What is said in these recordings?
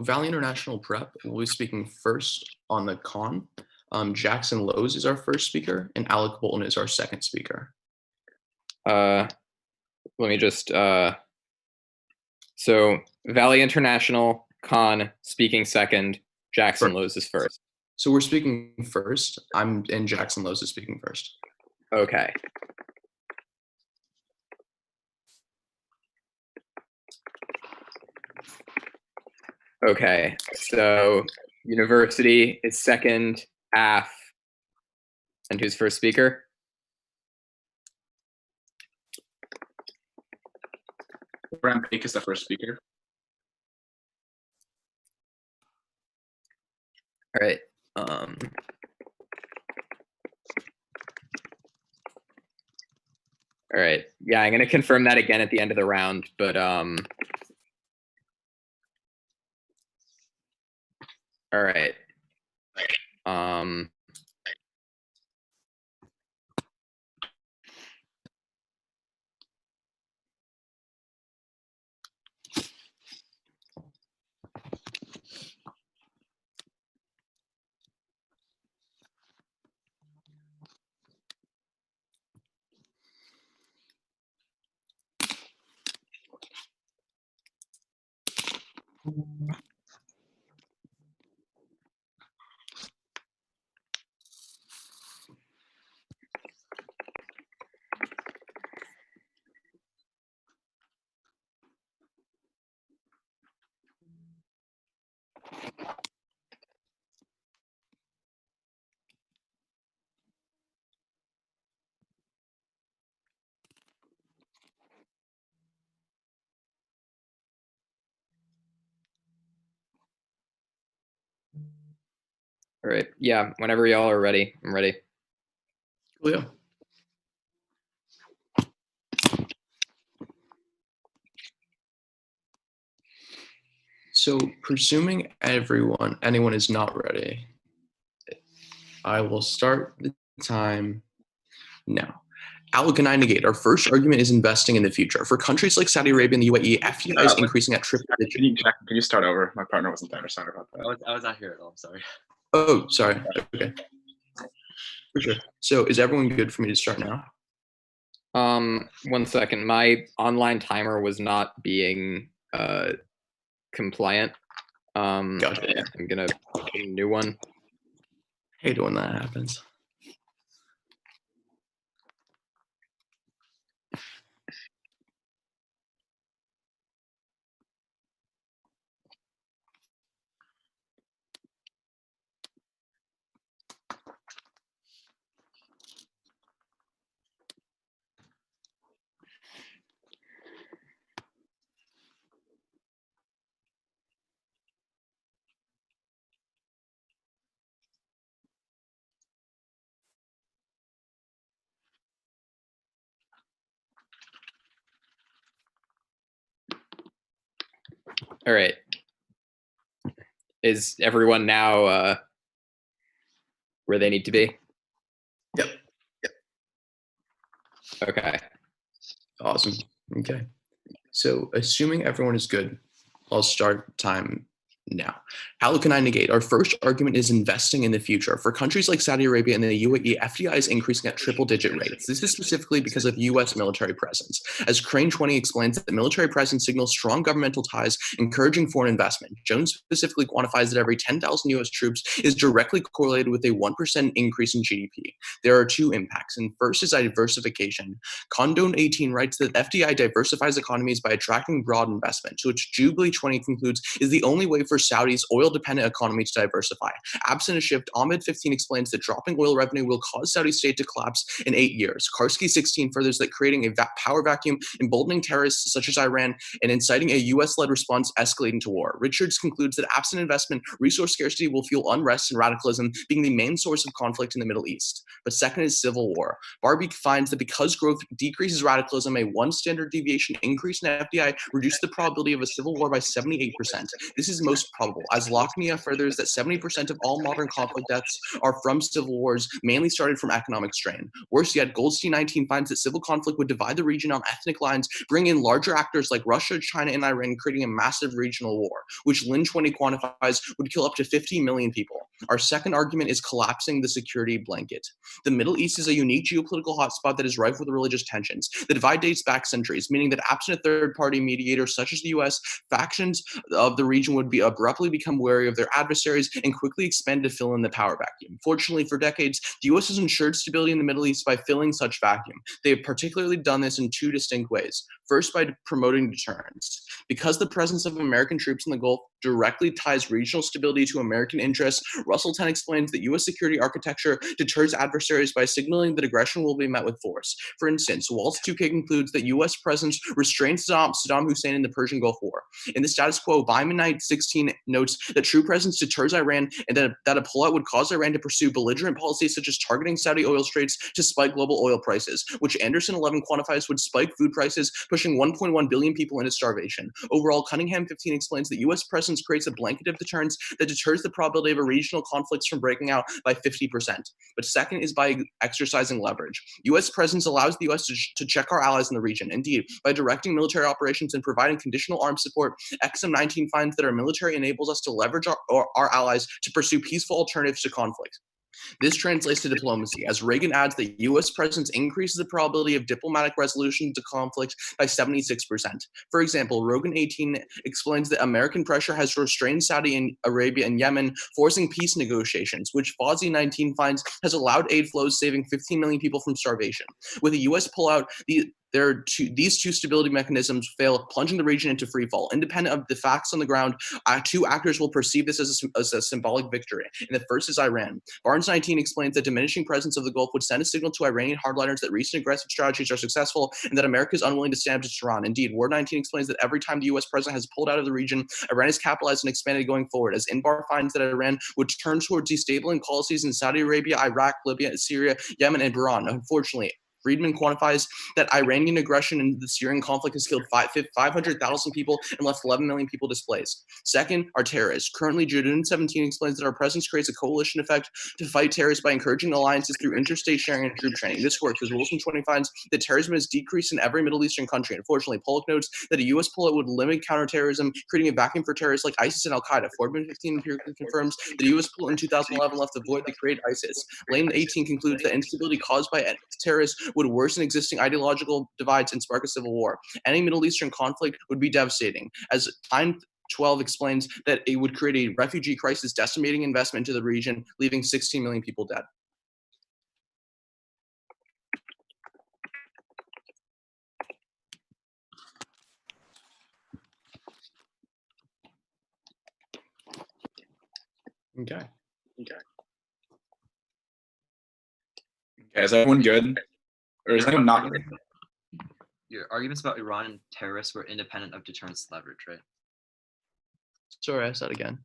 Valley International Prep will be speaking first on the con. Jackson Lowe's is our first speaker, and Alec Bolton is our second speaker. Let me just, so Valley International, con, speaking second, Jackson Lowe's is first. So we're speaking first. And Jackson Lowe's is speaking first. Okay. Okay, so university is second, AF, and who's first speaker? Brand Peak is the first speaker. All right. All right. Yeah, I'm going to confirm that again at the end of the round, but all right. All right. Yeah, whenever y'all are ready, I'm ready. Yeah. So presuming anyone is not ready, I will start the time now. Alec and I negate. Our first argument is investing in the future. For countries like Saudi Arabia and the UAE, FDI is increasing at triple digits. Can you start over? My partner wasn't there. Sorry about that. I was not here at all. I'm sorry. Oh, sorry. Okay. For sure. So is everyone good for me to start now? 1 second. My online timer was not being compliant. Gotcha. I'm gonna put a new one. Hate when that happens. All right. Is everyone now where they need to be? Yep. Okay. Awesome. Okay. So assuming everyone is good, I'll start time now. Alec and I negate. Our first argument is investing in the future. For countries like Saudi Arabia and the UAE, FDI is increasing at triple-digit rates. This is specifically because of U.S. military presence. As Crane 20 explains, that military presence signals strong governmental ties, encouraging foreign investment. Jones specifically quantifies that every 10,000 U.S. troops is directly correlated with a 1% increase in GDP. There are two impacts, and first is diversification. Condone 18 writes that FDI diversifies economies by attracting broad investment, to which Jubilee 20 concludes is the only way for Saudi's oil-dependent economy to diversify. Absent a shift, Ahmed 15 explains that dropping oil revenue will cause Saudi state to collapse in 8 years. Karski 16 furthers that creating a power vacuum, emboldening terrorists such as Iran, and inciting a U.S.-led response escalating to war. Richards concludes that absent investment, resource scarcity will fuel unrest and radicalism, being the main source of conflict in the Middle East. But second is civil war. Barbie finds that because growth decreases radicalism, a 1 standard deviation increase in FDI reduces the probability of a civil war by 78%. This is most most probable, as Lochnia furthers that 70% of all modern conflict deaths are from civil wars, mainly started from economic strain. Worse yet, Goldstein 19 finds that civil conflict would divide the region on ethnic lines, bring in larger actors like Russia, China, and Iran, creating a massive regional war, which Lynn 20 quantifies would kill up to 50 million people. Our second argument is collapsing the security blanket. The Middle East is a unique geopolitical hotspot that is rife with religious tensions. The divide dates back centuries, meaning that absent a third-party mediator such as the U.S., factions of the region would be abruptly become wary of their adversaries and quickly expand to fill in the power vacuum. Fortunately, for decades, the U.S. has ensured stability in the Middle East by filling such vacuum. They have particularly done this in two distinct ways. First, by promoting deterrence. Because the presence of American troops in the Gulf directly ties regional stability to American interests, Russell 10 explains that U.S. security architecture deters adversaries by signaling that aggression will be met with force. For instance, Waltz 2K concludes that U.S. presence restrained Saddam Hussein in the Persian Gulf War. In the status quo, Bimonite 16 notes that true presence deters Iran and that a pullout would cause Iran to pursue belligerent policies such as targeting Saudi oil straits to spike global oil prices, which Anderson 11 quantifies would spike food prices, pushing 1.1 billion people into starvation. Overall, Cunningham 15 explains that U.S. presence creates a blanket of deterrence that deters the probability of a regional conflicts from breaking out by 50%. But second is by exercising leverage. U.S. presence allows the U.S. to check our allies in the region. Indeed, by directing military operations and providing conditional arms support, XM19 finds that our military enables us to leverage our allies to pursue peaceful alternatives to conflict. This translates to diplomacy, as Reagan adds that U.S. presence increases the probability of diplomatic resolution to conflict by 76%. For example, Rogan 18 explains that American pressure has restrained Saudi Arabia and Yemen, forcing peace negotiations, which Fawzi 19 finds has allowed aid flows, saving 15 million people from starvation. With a U.S. pullout, these two stability mechanisms fail, plunging the region into freefall. Independent of the facts on the ground, two actors will perceive this as a symbolic victory, and the first is Iran. Barnes 19 explains that diminishing presence of the Gulf would send a signal to Iranian hardliners that recent aggressive strategies are successful and that America is unwilling to stand up to Tehran. Indeed, Ward 19 explains that every time the U.S. president has pulled out of the region, Iran has capitalized and expanded going forward, as Inbar finds that Iran would turn towards destabilizing policies in Saudi Arabia, Iraq, Libya, Syria, Yemen, and Iran. Unfortunately, Friedman quantifies that Iranian aggression in the Syrian conflict has killed 500,000 people and left 11 million people displaced. Second, our terrorists. Currently, Judun 17 explains that our presence creates a coalition effect to fight terrorists by encouraging alliances through interstate sharing and troop training. This works, as Wilson 20 finds that terrorism has decreased in every Middle Eastern country. Unfortunately, Pollock notes that a U.S. pullout would limit counterterrorism, creating a vacuum for terrorists like ISIS and Al-Qaeda. Fordman 15 empirically confirms that a U.S. pullout in 2011 left the void that created ISIS. Lane 18 concludes that instability caused by terrorists would worsen existing ideological divides and spark a civil war. Any Middle Eastern conflict would be devastating, as Time 12 explains that it would create a refugee crisis, decimating investment into the region, leaving 16 million people dead. Okay. Is everyone good? Or is anyone not good? Your arguments about Iran and terrorists were independent of deterrence leverage, right? Sorry, I said again.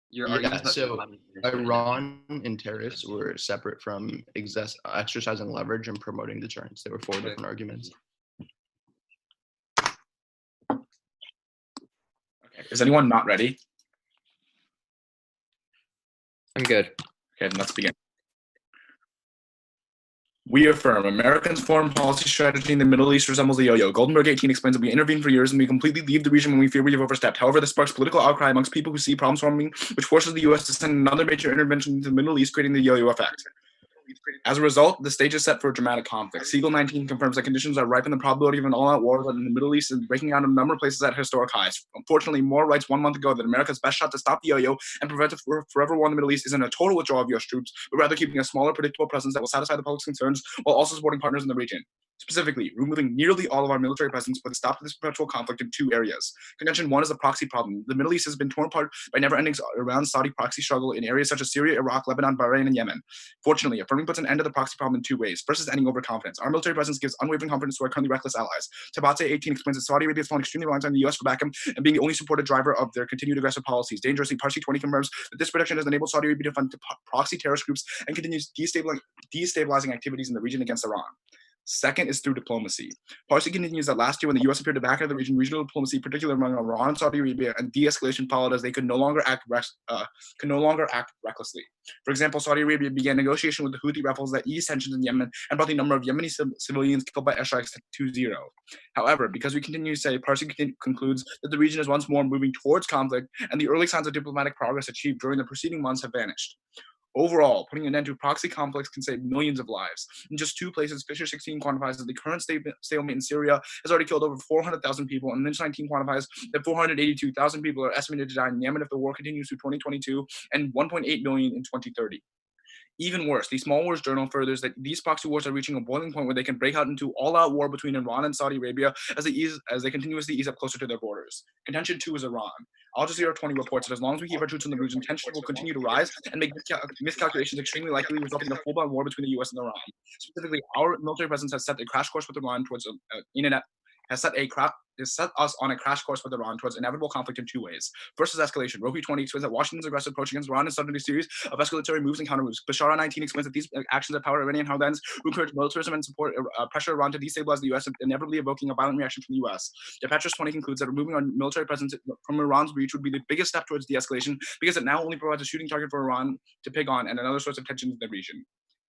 Your Yeah, arguments about so Iran and terrorists were Iran and terrorists were separate from exercising leverage and promoting deterrence. They were four different arguments. Okay. Is anyone not ready? I'm good. Okay, then let's begin. We affirm Americans' foreign policy strategy in the Middle East resembles a yo-yo. Goldenberg 18 explains that we intervene for years and we completely leave the region when we fear we have overstepped. However, this sparks political outcry amongst people who see problems forming, which forces the U.S. to send another major intervention into the Middle East, creating the yo-yo effect. As a result, the stage is set for a dramatic conflict. Siegel 19 confirms that conditions are ripe in the probability of an all-out war in the Middle East is breaking out in a number of places at historic highs. Unfortunately, Moore writes 1 month ago that America's best shot to stop the yo-yo and prevent a forever war in the Middle East isn't a total withdrawal of U.S. troops, but rather keeping a smaller, predictable presence that will satisfy the public's concerns while also supporting partners in the region. Specifically, removing nearly all of our military presence puts a stop to this perpetual conflict in 2 areas. Contention 1 is a proxy problem. The Middle East has been torn apart by never-ending Iran-Saudi proxy struggle in areas such as Syria, Iraq, Lebanon, Bahrain, and Yemen. Fortunately, affirming puts an end to the proxy problem in 2 ways. First is ending overconfidence. Our military presence gives unwavering confidence to our currently reckless allies. Tabate 18 explains that Saudi Arabia has fallen extremely reliant on the U.S. for backup and being the only supported driver of their continued aggressive policies. Dangerously, Parsi 20 confirms that this protection has enabled Saudi Arabia to fund proxy terrorist groups and continues destabilizing activities in the region against Iran. Second is through diplomacy. Parsi continues that last year when the U.S. appeared to back out of the region, regional diplomacy, particularly among Iran and Saudi Arabia, and de-escalation followed as they could no longer act recklessly. For example, Saudi Arabia began negotiation with the Houthi rebels that eased tensions in Yemen and brought the number of Yemeni civilians killed by airstrikes to 2-0. However, because we continue to say, Parsi concludes that the region is once more moving towards conflict, and the early signs of diplomatic progress achieved during the preceding months have vanished. Overall, putting an end to proxy conflicts can save millions of lives. In just 2 places, Fisher 16 quantifies that the current stalemate in Syria has already killed over 400,000 people, and Lynch 19 quantifies that 482,000 people are estimated to die in Yemen if the war continues through 2022, and 1.8 million in 2030. Even worse, the Small Wars Journal furthers that these proxy wars are reaching a boiling point where they can break out into all-out war between Iran and Saudi Arabia as they continuously ease up closer to their borders. Contention 2 is Iran. Al Jazeera 20 reports that as long as we keep our troops in the region, tensions will continue to rise and make miscalculations extremely likely, resulting in a full-blown war between the U.S. and Iran. Specifically, our military presence has set a crash course with Iran towards has set us on a crash course with Iran towards inevitable conflict in 2 ways. First is escalation. Rohi 20 explains that Washington's aggressive approach against Iran is starting a series of escalatory moves and counter moves. Bashara 19 explains that these actions empower Iranian heartlands who encourage militarism and support pressure Iran to destabilize the U.S., inevitably evoking a violent reaction from the U.S. Depetrus 20 concludes that removing our military presence from Iran's reach would be the biggest step towards de-escalation because it now only provides a shooting target for Iran to pick on and another source of tension in the region.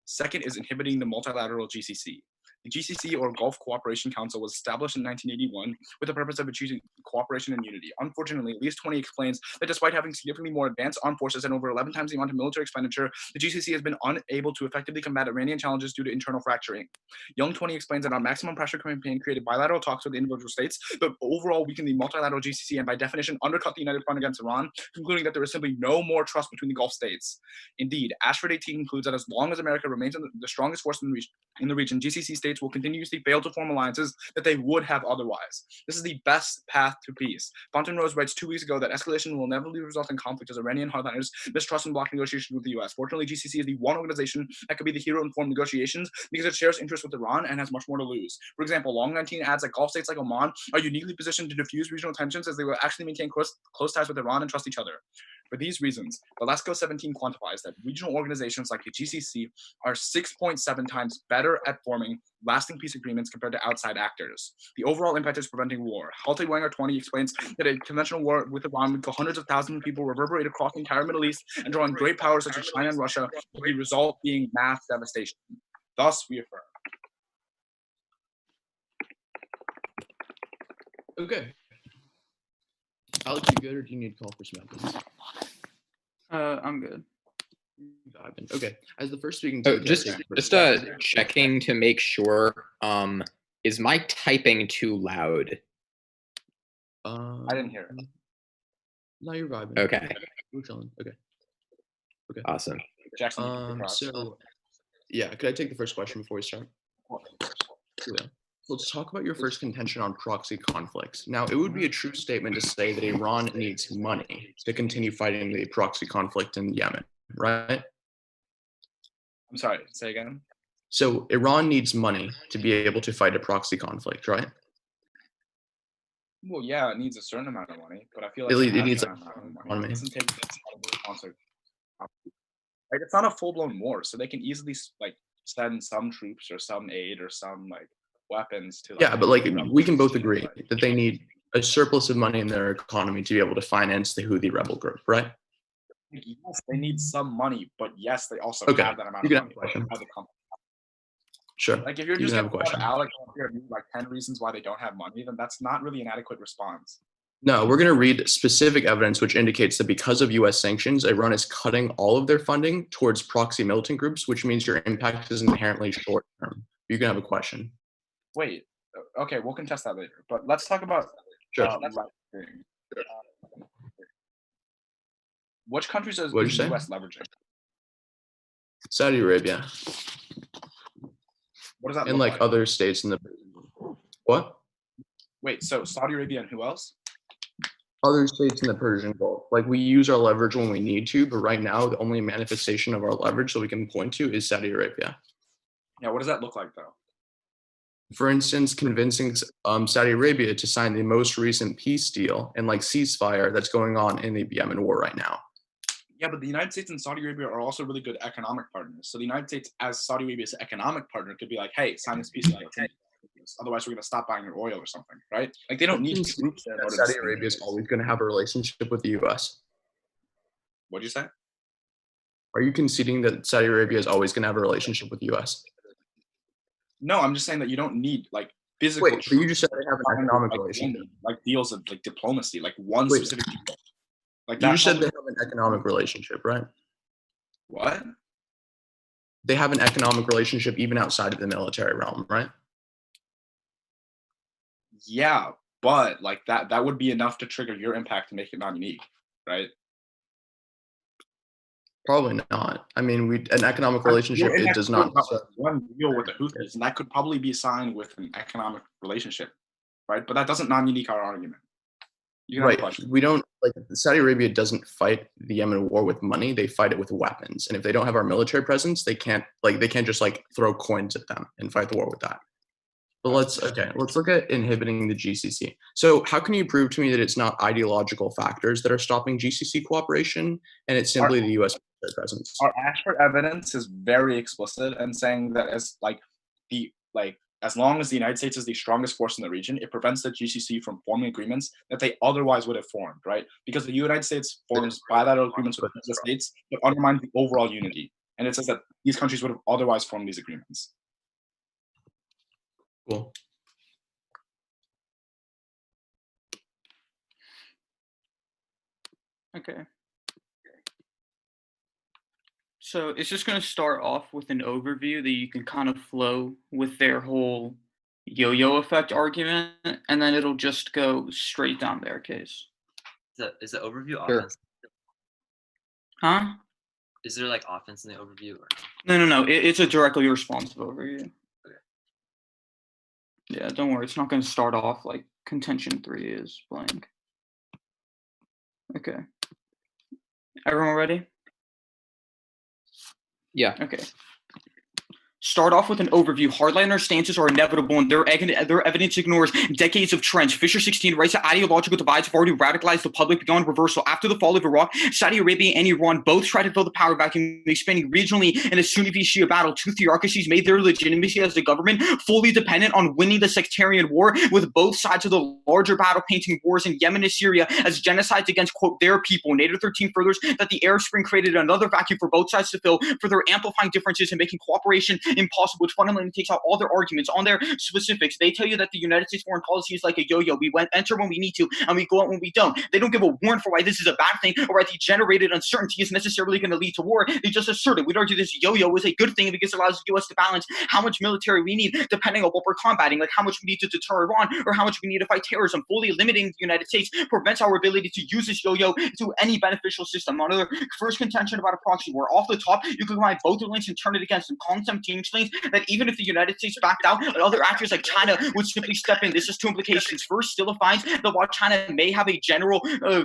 Second is inhibiting the multilateral GCC. The GCC, or Gulf Cooperation Council, was established in 1981 with the purpose of achieving cooperation and unity. Unfortunately, at least 20 explains that despite having significantly more advanced armed forces and over 11 times the amount of military expenditure, the GCC has been unable to effectively combat Iranian challenges due to internal fracturing. Young 20 explains that our maximum pressure campaign created bilateral talks with individual states, but overall weakened the multilateral GCC and by definition undercut the united front against Iran, concluding that there is simply no more trust between the Gulf states. Indeed, Ashford 18 concludes that as long as America remains the strongest force in the region, GCC states will continuously fail to form alliances that they would have otherwise. This is the best path to peace. Fontaine Rose writes 2 weeks ago that escalation will inevitably result in conflict as Iranian hardliners mistrust and block negotiations with the U.S. Fortunately, GCC is the one organization that could be the hero in foreign negotiations because it shares interests with Iran and has much more to lose. For example, Long 19 adds that Gulf states like Oman are uniquely positioned to diffuse regional tensions as they will actually maintain close ties with Iran and trust each other. For these reasons, Velasco 17 quantifies that regional organizations like the GCC are 6.7 times better at forming lasting peace agreements compared to outside actors. The overall impact is preventing war. Halte Wanger 20 explains that a conventional war with Iran would kill hundreds of thousands of people, reverberate across the entire Middle East, and draw in great powers such as China and Russia, with the result being mass devastation. Thus, we affirm. Okay. Alex, you good, or do you need to call for some evidence? I'm good. Okay. As the first speaking, just checking to make sure. Is my typing too loud? I didn't hear it. No, you're vibing. Okay. We're chilling. Okay. Awesome. Jackson. So, yeah, could I take the first question before we start? Yeah. Let's talk about your first contention on proxy conflicts. Now, it would be a true statement to say that Iran needs money to continue fighting the proxy conflict in Yemen, right? I'm sorry, say again? So Iran needs money to be able to fight a proxy conflict, right? Well, yeah, it needs a certain amount of money, but I feel It like needs a amount of money. It doesn't take concert. Like, it's not a full-blown war, so they can easily like send some troops or some aid or some like weapons to. Like, yeah, but like we can both agree that they need a surplus of money in their economy to be able to finance the Houthi rebel group, right? Yes, they need some money, but yes, they also Okay. have that amount You of can money. have a question. As a Sure. Like if you're You just can have a going to question. Alex here like 10 reasons why they don't have money, then that's not really an adequate response. No, we're going to read specific evidence which indicates that because of U.S. sanctions, Iran is cutting all of their funding towards proxy militant groups, which means your impact is inherently short term. You can have a question. Wait, okay, we'll contest that later. But let's talk about Sure. Which countries is What'd the you say? U.S. leveraging? Saudi Arabia What does that and look like other states in the what? Wait, so Saudi Arabia and who else? Other states in the Persian Gulf. Like we use our leverage when we need to, but right now the only manifestation of our leverage that we can point to is Saudi Arabia. Yeah, what does that look like though? For instance, convincing Saudi Arabia to sign the most recent peace deal and like ceasefire that's going on in the Yemen war right now. Yeah, but the United States and Saudi Arabia are also really good economic partners. So the United States, as Saudi Arabia's economic partner, could be like, "Hey, sign this peace deal. Otherwise, we're going to stop buying your oil or something," right? Like they don't need troops there in order to Saudi sign Arabia is this. always going to have a relationship with the U.S. What'd you say? Are you conceding that Saudi Arabia is always going to have a relationship with the U.S.? No, I'm just saying that you don't need like physical. Wait, but you just said they have an economic like, relationship. like deals of like diplomacy, like one Wait. specific deal. Like You that. just said they have an economic relationship, right? What? They have an economic relationship even outside of the military realm, right? Yeah, but like that would be enough to trigger your impact to make it non-unique, right? Probably not. I mean, an economic relationship, Your it impact does is not. about one deal with the Houthis, and that could probably be signed with an economic relationship, right? But that doesn't non-unique our argument. You can have a Right. question. We don't like Saudi Arabia doesn't fight the Yemen war with money. They fight it with weapons. And if they don't have our military presence, they can't just like throw coins at them and fight the war with that. But let's look at inhibiting the GCC. So how can you prove to me that it's not ideological factors that are stopping GCC cooperation and it's simply the US military presence? Our Ashford evidence is very explicit and saying that as long as the United States is the strongest force in the region, it prevents the GCC from forming agreements that they otherwise would have formed, right? Because the United States forms bilateral agreements with the states that undermine the overall unity. And it says that these countries would have otherwise formed these agreements. Cool. Okay. So it's just going to start off with an overview that you can kind of flow with their whole yo-yo effect argument, and then it'll just go straight down their case. Is the overview Sure. offense? Huh? Is there like offense in the overview? Or? No. It's a directly responsive overview. Okay. Yeah, don't worry. It's not going to start off like contention 3 is blank. Okay. Everyone ready? Yeah. Okay. Start off with an overview. Hardliner stances are inevitable, and their evidence ignores decades of trends. Fisher 16 writes that ideological divides have already radicalized the public beyond reversal. After the fall of Iraq, Saudi Arabia and Iran both tried to fill the power vacuum, expanding regionally in a Sunni v. Shia battle. Two theocracies made their legitimacy as the government fully dependent on winning the sectarian war, with both sides of the larger battle painting wars in Yemen and Syria as genocides against, quote, their people. NATO 13 furthers that the Arab Spring created another vacuum for both sides to fill, further amplifying differences and making cooperation impossible, which fundamentally takes out all their arguments on their specifics. They tell you that the United States foreign policy is like a yo-yo. We enter when we need to, and we go out when we don't. They don't give a warrant for why this is a bad thing, or why the generated uncertainty is necessarily going to lead to war. They just assert it. We'd argue this yo-yo is a good thing because it allows the U.S. to balance how much military we need depending on what we're combating, like how much we need to deter Iran or how much we need to fight terrorism. Fully limiting the United States prevents our ability to use this yo-yo to any beneficial system. Another first contention about a proxy war. Off the top, you can combine both the links and turn it against them. Column 17 explains that even if the United States backed out, other actors like China would simply step in. This has two implications. First, still finds that while China may have a general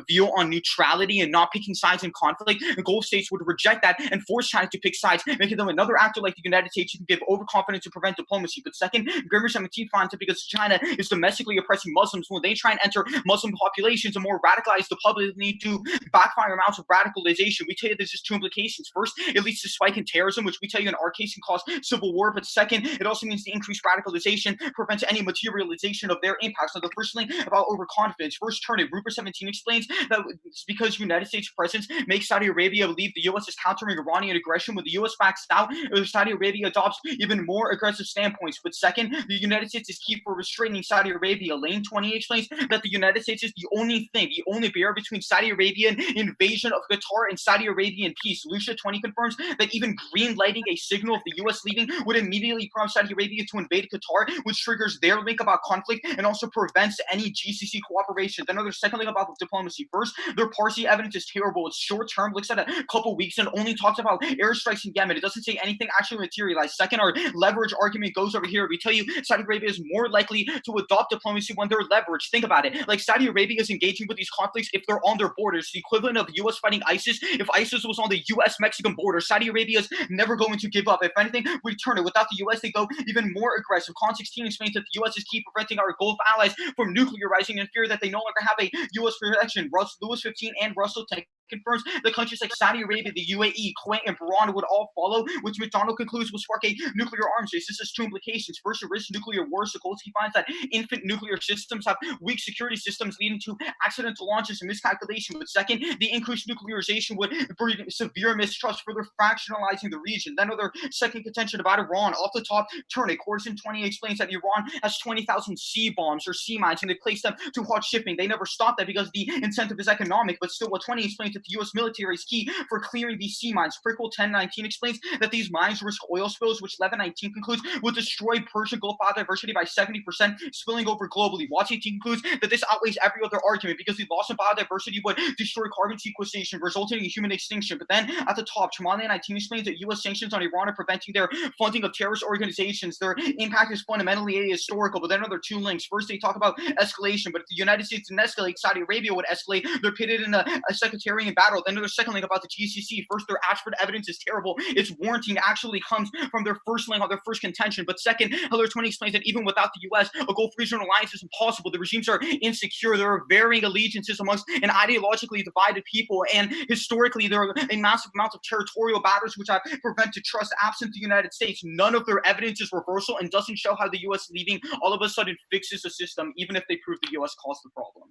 view on neutrality and not picking sides in conflict, the Gulf states would reject that and force China to pick sides, making them another actor like the United States who can give overconfidence to prevent diplomacy. But second, Grimmer 17 finds that because China is domestically oppressing Muslims, when they try and enter Muslim populations and more radicalize the public, they need to backfire amounts of radicalization. We tell you there's just two implications. First, it leads to spike in terrorism, which we tell you in our case can cause civil war. But second, it also means the increased radicalization prevents any materialization of their impacts. So the first thing about overconfidence, first turn it. Rupert 17 explains that it's because United States presence makes Saudi Arabia believe the U.S. is countering Iranian aggression. When the U.S. backs out, Saudi Arabia adopts even more aggressive standpoints. But second, the United States is key for restraining Saudi Arabia. Lane 20 explains that the United States is the only barrier between Saudi Arabian invasion of Qatar and Saudi Arabian peace. Lucia 20 confirms that even green lighting a signal of the U.S. leaving would immediately prompt Saudi Arabia to invade Qatar, which triggers their link about conflict and also prevents any GCC cooperation. Then another second thing about diplomacy. First, their Parsi evidence is terrible. It's short term, looks at a couple weeks, and only talks about airstrikes in Yemen. It doesn't say anything actually materialized. Second, our leverage argument goes over here. We tell you Saudi Arabia is more likely to adopt diplomacy when they're leveraged. Think about it. Like Saudi Arabia is engaging with these conflicts if they're on their borders. The equivalent of the U.S. fighting ISIS. If ISIS was on the U.S.-Mexican border, Saudi Arabia is never going to give up. If anything, we turn it. Without the U.S., they go even more aggressive. Con 16 explains that the U.S. is key preventing our Gulf allies from nuclearizing and fear that they no longer have a U.S. protection. Lewis 15 and Russell confirms that countries like Saudi Arabia, the UAE, Kuwait, and Bahrain would all follow, which McDonald concludes will spark a nuclear arms race. This has two implications. First, it risks nuclear war. Sokolsky finds that infant nuclear systems have weak security systems leading to accidental launches and miscalculation. But second, the increased nuclearization would breed severe mistrust, further fractionalizing the region. Then another second contention about Iran. Off the top, turn it. Courson 20 explains that Iran has 20,000 sea bombs or sea mines, and they place them to hot shipping. They never stop that because the incentive is economic. But still, what 20 explains that the U.S. military is key for clearing these sea mines. Prickle 1019 explains that these mines risk oil spills, which 1119 concludes would destroy Persian Gulf biodiversity by 70%, spilling over globally. Watch 18 concludes that this outweighs every other argument because the loss of biodiversity would destroy carbon sequestration, resulting in human extinction. But then at the top, Chamali 19 explains that U.S. sanctions on Iran are preventing their funding of terrorist organizations. Their impact is fundamentally ahistorical. But then another two links. First, they talk about escalation, but if the United States didn't escalate, Saudi Arabia would escalate. They're pitted in a sectarian battle. Then there's second link about the GCC. First, their Ashford evidence is terrible. Its warranting actually comes from their first link on their first contention. But second, Heller 20 explains that even without the U.S., a Gulf regional alliance is impossible. The regimes are insecure. There are varying allegiances amongst an ideologically divided people, and historically, there are a massive amount of territorial battles which have prevented trust absent the United States. None of their evidence is reversal and doesn't show how the U.S. leaving all of a sudden fixes the system, even if they prove the U.S. caused the problem.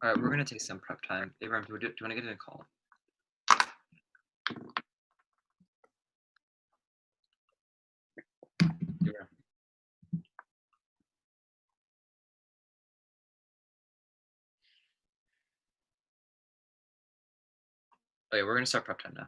All right, we're gonna take some prep time. Abraham, do you want to get in a call? Abraham. Okay, we're gonna start prep time now.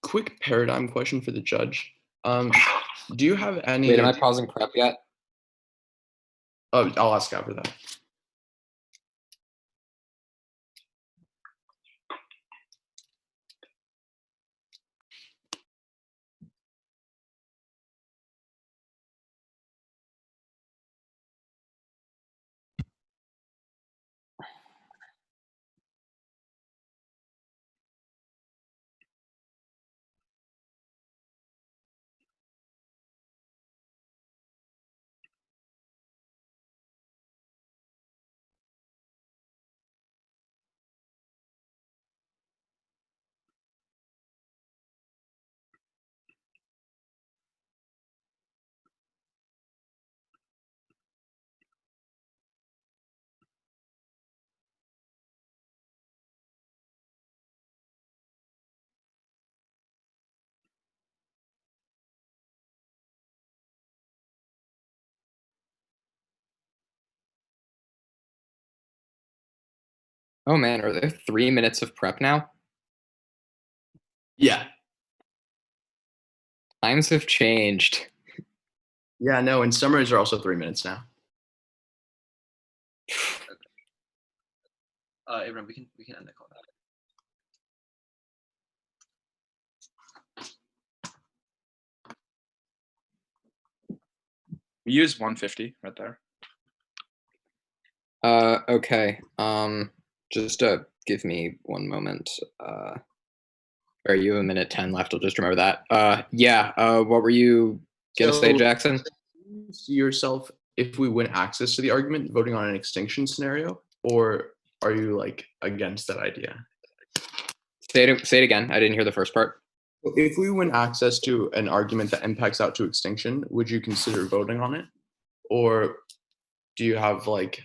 Quick paradigm question for the judge. Do you have any? Wait, am I pausing prep yet? Oh, I'll ask after that. Oh man, are there 3 minutes of prep now? Yeah. Times have changed. Yeah, no, and summaries are also 3 minutes now. Abraham, we can end the call now. We use 150 right there. Okay. Just give me 1 moment. Or you have a minute 10 left. I'll just remember that. Yeah. What were you gonna say, Jackson? You see yourself, if we win access to the argument, voting on an extinction scenario, or are you like against that idea? Say it again. I didn't hear the first part. If we win access to an argument that impacts out to extinction, would you consider voting on it, or do you have like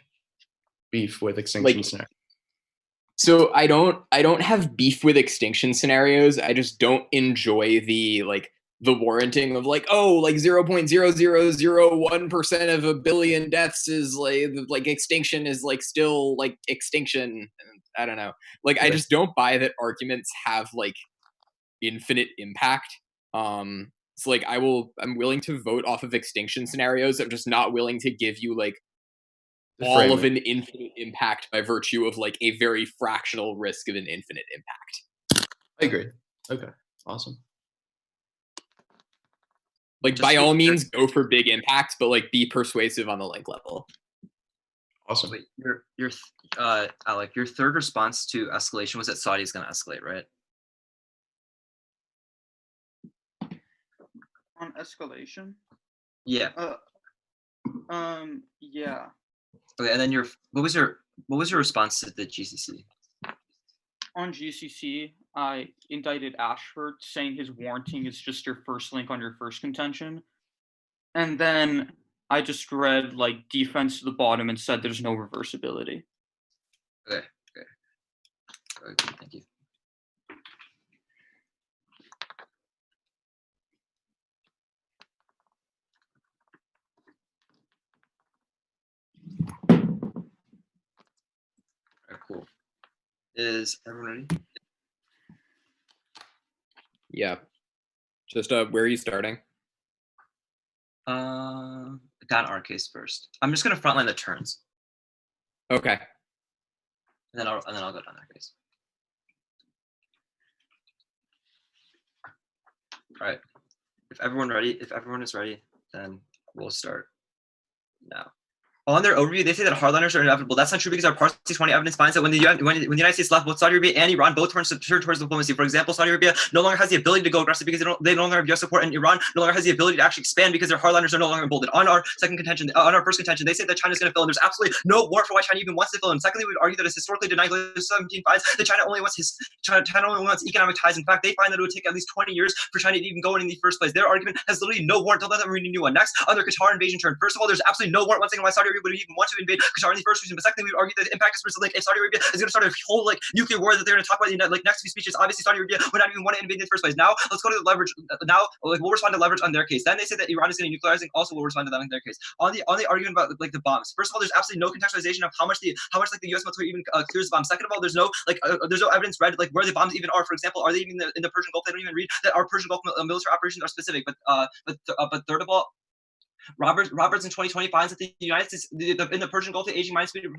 beef with extinction scenario? So I don't have beef with extinction scenarios. I just don't enjoy the like the warranting of like, oh, like 0.0001% of a billion deaths is like extinction is like still like extinction. I don't know. Like, I just don't buy that arguments have like infinite impact. So like I'm willing to vote off of extinction scenarios. I'm just not willing to give you like all of an infinite impact by virtue of like a very fractional risk of an infinite impact. I agree. Okay, awesome. Like, Just by to be all clear- means, go for big impacts, but like be persuasive on the link level. Awesome. Wait, Alec, your third response to escalation was that Saudi is going to escalate, right? On escalation? Yeah. Yeah. Okay, and then what was your response to the GCC? On GCC, I indicted Ashford, saying his warranting is just your first link on your first contention. And then I just read like defense to the bottom and said there's no reversibility. Okay. Thank you. All right, cool. Is everyone ready? Yeah. Just where are you starting? Got our case first. I'm just gonna frontline the turns, Okay. and then I'll go down that case. All right. If everyone is ready, then we'll start now. On their overview, they say that hardliners are inevitable. That's not true because our Party 20 evidence finds that when the United States left, both Saudi Arabia and Iran both turned towards diplomacy. For example, Saudi Arabia no longer has the ability to go aggressive because they no longer have U.S. support, and Iran no longer has the ability to actually expand because their hardliners are no longer emboldened. On our first contention, they say that China is going to fill in. There's absolutely no warrant for why China even wants to fill in. Secondly, we would argue that it's historically denied 17 finds that China only wants economic ties. In fact, they find that it would take at least 20 years for China to even go in the first place. Their argument has literally no warrant. Don't let them read a new one. Next, on their Qatar invasion turn. First of all, there's absolutely no warrant. One second, why Saudi Arabia would even want to invade Qatar in the first reason. But secondly, we would argue that the impact is like if Saudi Arabia is going to start a whole like nuclear war that they're going to talk about in like next few speeches. Obviously, Saudi Arabia would not even want to invade in the first place. Now, let's go to the leverage. Now, like we'll respond to leverage on their case. Then they say that Iran is going to nuclearize. Also, we'll respond to that in their case. On the argument about like the bombs. First of all, there's absolutely no contextualization of how much like the U.S. military even clears the bombs. Second of all, there's no evidence read like where the bombs even are. For example, are they even in the Persian Gulf? They don't even read that our Persian Gulf military operations are specific. But third of all, Roberts in 2020 finds that the United States in the Persian Gulf, the aging minesweepers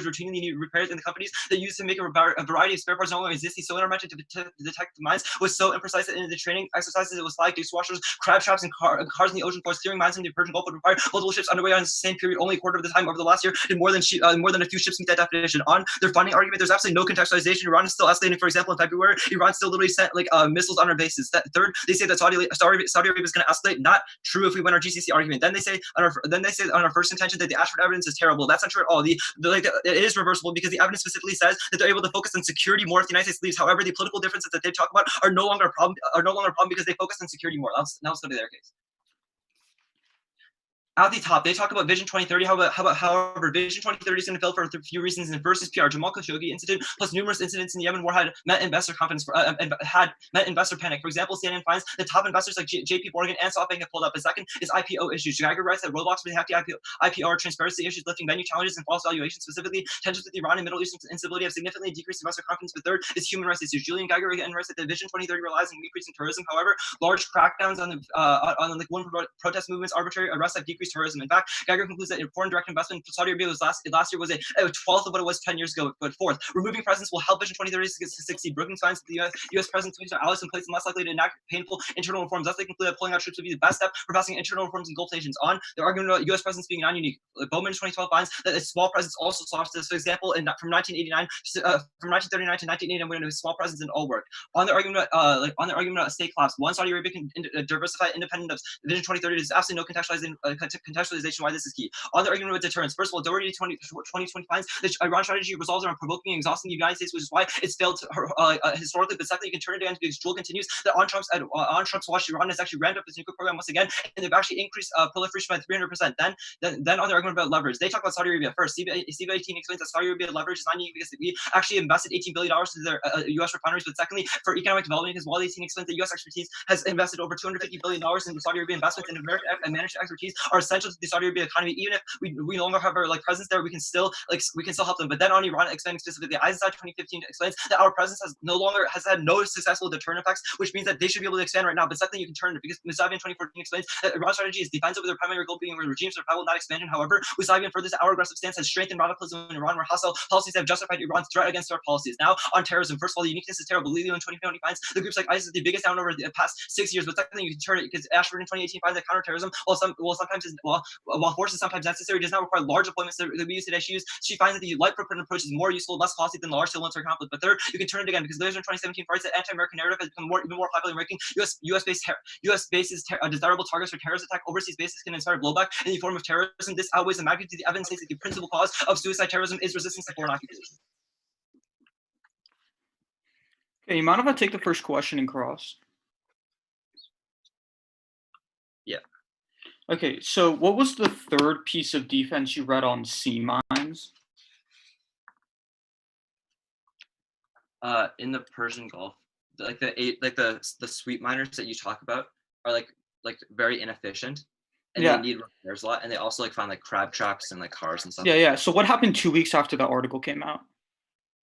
routinely need repairs, and the companies that use to make a variety of spare parts no longer exist. The sonar meant to detect the mines was so imprecise that in the training exercises it was like dishwashers, crab traps, and cars in the ocean floor. Steering mines in the Persian Gulf would require multiple ships underway on the same period. Only a quarter of the time over the last year did more than a few ships meet that definition. On their funding argument, there's absolutely no contextualization. Iran is still escalating. For example, in February, Iran still literally sent like missiles on our bases. Third, they say that Saudi Arabia is going to escalate. Not true if we win our GCC argument. Then they say on our first contention that the Ashford evidence is terrible. That's not true at all. It is reversible because the evidence specifically says that they're able to focus on security more if the United States leaves. However, the political differences that they talk about are no longer a problem because they focus on security more. Now let's go to their case. At the top, they talk about Vision 2030. However, Vision 2030 is going to fail for a few reasons. And first is PR. Jamal Khashoggi incident plus numerous incidents in the Yemen war had met investor confidence had met investor panic. For example, CNN finds that top investors like JP Morgan and SoftBank have pulled up. The second is IPO issues. Geiger writes that roadblocks for the hefty IPO are transparency issues, lifting venue challenges, and false valuations. Specifically, tensions with Iran and Middle Eastern instability have significantly decreased investor confidence. But third is human rights issues. Julian Geiger again writes that the Vision 2030 relies on increasing tourism. However, large crackdowns on the one protest movements, arbitrary arrests have decreased tourism. In fact, Geiger concludes that foreign direct investment for Saudi Arabia last year was a 12th of what it was 10 years ago. But fourth, removing presence will help Vision 2030 to succeed. Brookings finds that the U.S. presence makes our allies in place and less likely to enact painful internal reforms. Thus, they conclude that pulling out troops would be the best step for passing internal reforms in Gulf nations. On their argument about U.S. presence being non-unique, Bowman in 2012 finds that a small presence also solves this. For example, from 1939 to 1989, when a small presence in all work. On their argument about state collapse, one, Saudi Arabia can diversify independent of Vision 2030. There's absolutely no contextualization why this is key. On the argument with deterrence, first of all, Doherty 2020 finds that Iran's strategy resolves around provoking and exhausting the United States, which is why it's failed historically. But secondly, you can turn it again because Joel continues that on Trump's watch, Iran has actually ramped up its nuclear program once again, and they've actually increased proliferation by 300%. Then on the argument about leverage, they talk about Saudi Arabia first. CB18 explains that Saudi Arabia leverage is not unique because we actually invested $18 billion into their U.S. refineries. But secondly, for economic development, because while 18 explains that U.S. expertise has invested over $250 billion in the Saudi Arabia investments, and American managed expertise are essential to the Saudi Arabia economy. Even if we no longer have our presence there, we can still help them. But then on Iran, explaining specifically, Eisenstein 2015 explains that our presence has had no successful deterrent effects, which means that they should be able to expand right now. But secondly, you can turn it because Musavian 2014 explains that Iran's strategy is defensive with their primary goal being regime's survival, not expansion. However, Musavian furthers our aggressive stance has strengthened radicalism in Iran, where hostile policies have justified Iran's threat against our policies. Now on terrorism, first of all, the uniqueness is terrible. Lelio in 2020 finds the groups like ISIS the biggest down over the past 6 years. But secondly, you can turn it because Ashford in 2018 finds that counterterrorism, while force is sometimes necessary, does not require large deployments that we use today. She finds that the light footprint approach is more useful, less costly than the large-scale military conflict. But third, you can turn it again because later in 2017 writes that anti-American narrative has become even more popular, making U.S. bases desirable targets for terrorist attack. Overseas bases can inspire blowback in the form of terrorism. This outweighs the magnitude. The evidence states that the principal cause of suicide terrorism is resistance to foreign occupation. Okay, you mind if I take the first question and cross? Yeah. Okay, so what was the third piece of defense you read on sea mines? In the Persian Gulf, the sweep miners that you talk about are like very inefficient, and they need repairs a lot, and they also find crab traps and cars and stuff. Yeah. So what happened 2 weeks after the article came out?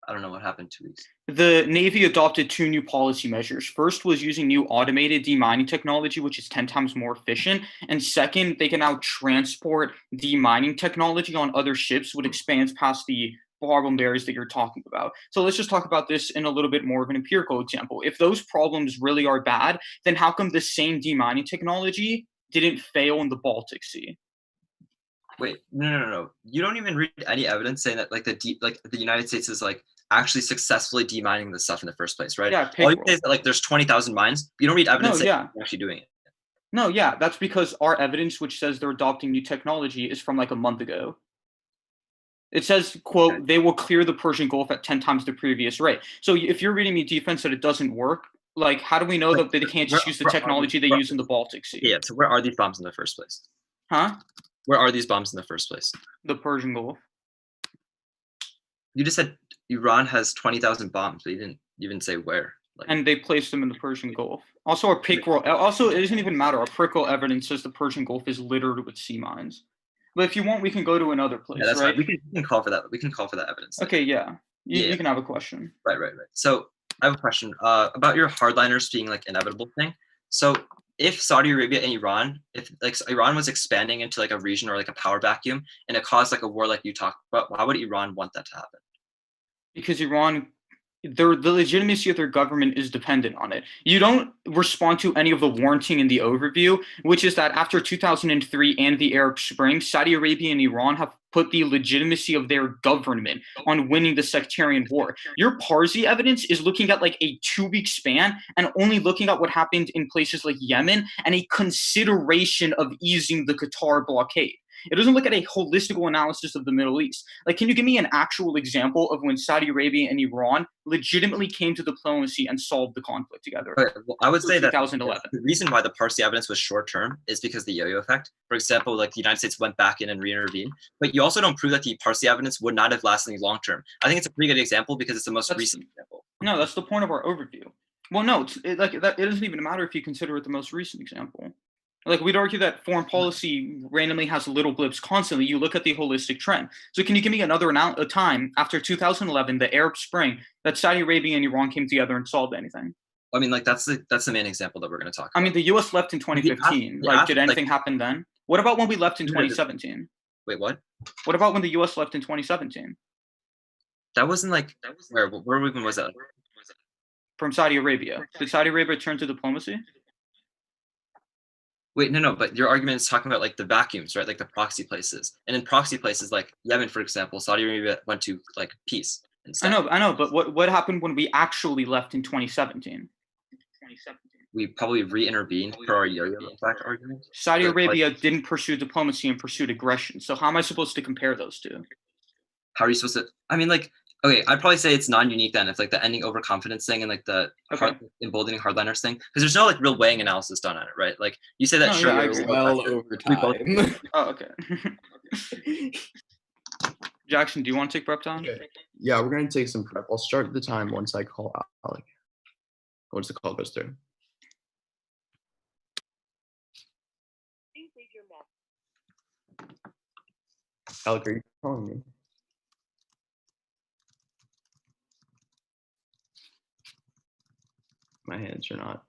I don't know what happened 2 weeks. The Navy adopted 2 new policy measures. First was using new automated demining technology, which is 10 times more efficient. And second, they can now transport demining technology on other ships, which expands past the problem barriers that you're talking about. So let's just talk about this in a little bit more of an empirical example. If those problems really are bad, then how come the same demining technology didn't fail in the Baltic Sea? Wait, no. You don't even read any evidence saying that the United States is actually successfully demining this stuff in the first place, right? Yeah, all you say is that there's 20,000 mines. You don't read evidence saying they're actually doing it. No, yeah, that's because our evidence, which says they're adopting new technology, is from a month ago. It says, quote, okay, they will clear the Persian Gulf at 10 times the previous rate. So if you're reading me defense that it doesn't work, how do we know that they can't just use the technology they use in the Baltic Sea? Yeah, so where are these bombs in the first place? Huh? Where are these bombs in the first place? The Persian Gulf. You just said Iran has 20,000 bombs, but you didn't say where. And they placed them in the Persian Gulf. Also, it doesn't even matter. Our prickle evidence says the Persian Gulf is littered with sea mines. But if you want, we can go to another place, that's right? Fine. We can call for that. We can call for that evidence. Okay, yeah. You can have a question. Right. So I have a question about your hardliners being inevitable thing. So if Saudi Arabia and Iran, if Iran was expanding into a region or a power vacuum and it caused a war like you talked about, why would Iran want that to happen? Because Iran, the legitimacy of their government is dependent on it. You don't respond to any of the warranting in the overview, which is that after 2003 and the Arab Spring, Saudi Arabia and Iran have put the legitimacy of their government on winning the sectarian war. Your Parsi evidence is looking at a 2-week span and only looking at what happened in places like Yemen and a consideration of easing the Qatar blockade. It doesn't look at a holistic analysis of the Middle East. Can you give me an actual example of when Saudi Arabia and Iran legitimately came to diplomacy and solved the conflict together? Well, I would say 2011. That the reason why the Parsi evidence was short-term is because the yo-yo effect. For example, the United States went back in and re-intervened. But you also don't prove that the Parsi evidence would not have lasted any long-term. I think it's a pretty good example because it's the most recent example. No, that's the point of our overview. Well, no, it doesn't even matter if you consider it the most recent example. We'd argue that foreign policy randomly has little blips constantly. You look at the holistic trend. So can you give me another time after 2011, the Arab Spring, that Saudi Arabia and Iran came together and solved anything? I mean, that's the main example that we're going to talk about. I mean, the U.S. left in 2015. Did anything happen then? What about when we left in 2017? Wait, what? What about when the U.S. left in 2017? That wasn't where even was that? From Saudi Arabia. Did Saudi Arabia turn to diplomacy? Wait, no, but your argument is talking about the vacuums, right? The proxy places. And in proxy places like Yemen, for example, Saudi Arabia went to peace instead. I know, but what happened when we actually left in 2017? we probably re-intervened per our yo-yo effect argument. Saudi But, like, Arabia didn't pursue diplomacy and pursued aggression. So how am I supposed to compare those two? How are you supposed to? I mean, like, okay, I'd probably say it's non-unique then. It's like the ending overconfidence thing and like the emboldening hardliners thing, because there's no like real weighing analysis done on it, right? Like you say that No, sure, yeah, I agree. Well over time. Oh, okay. Jackson, do you want to take prep time? Okay. Yeah, we're going to take some prep. I'll start the time once I call Alec. Once the call goes through. Alec, are you calling me? My hands are not.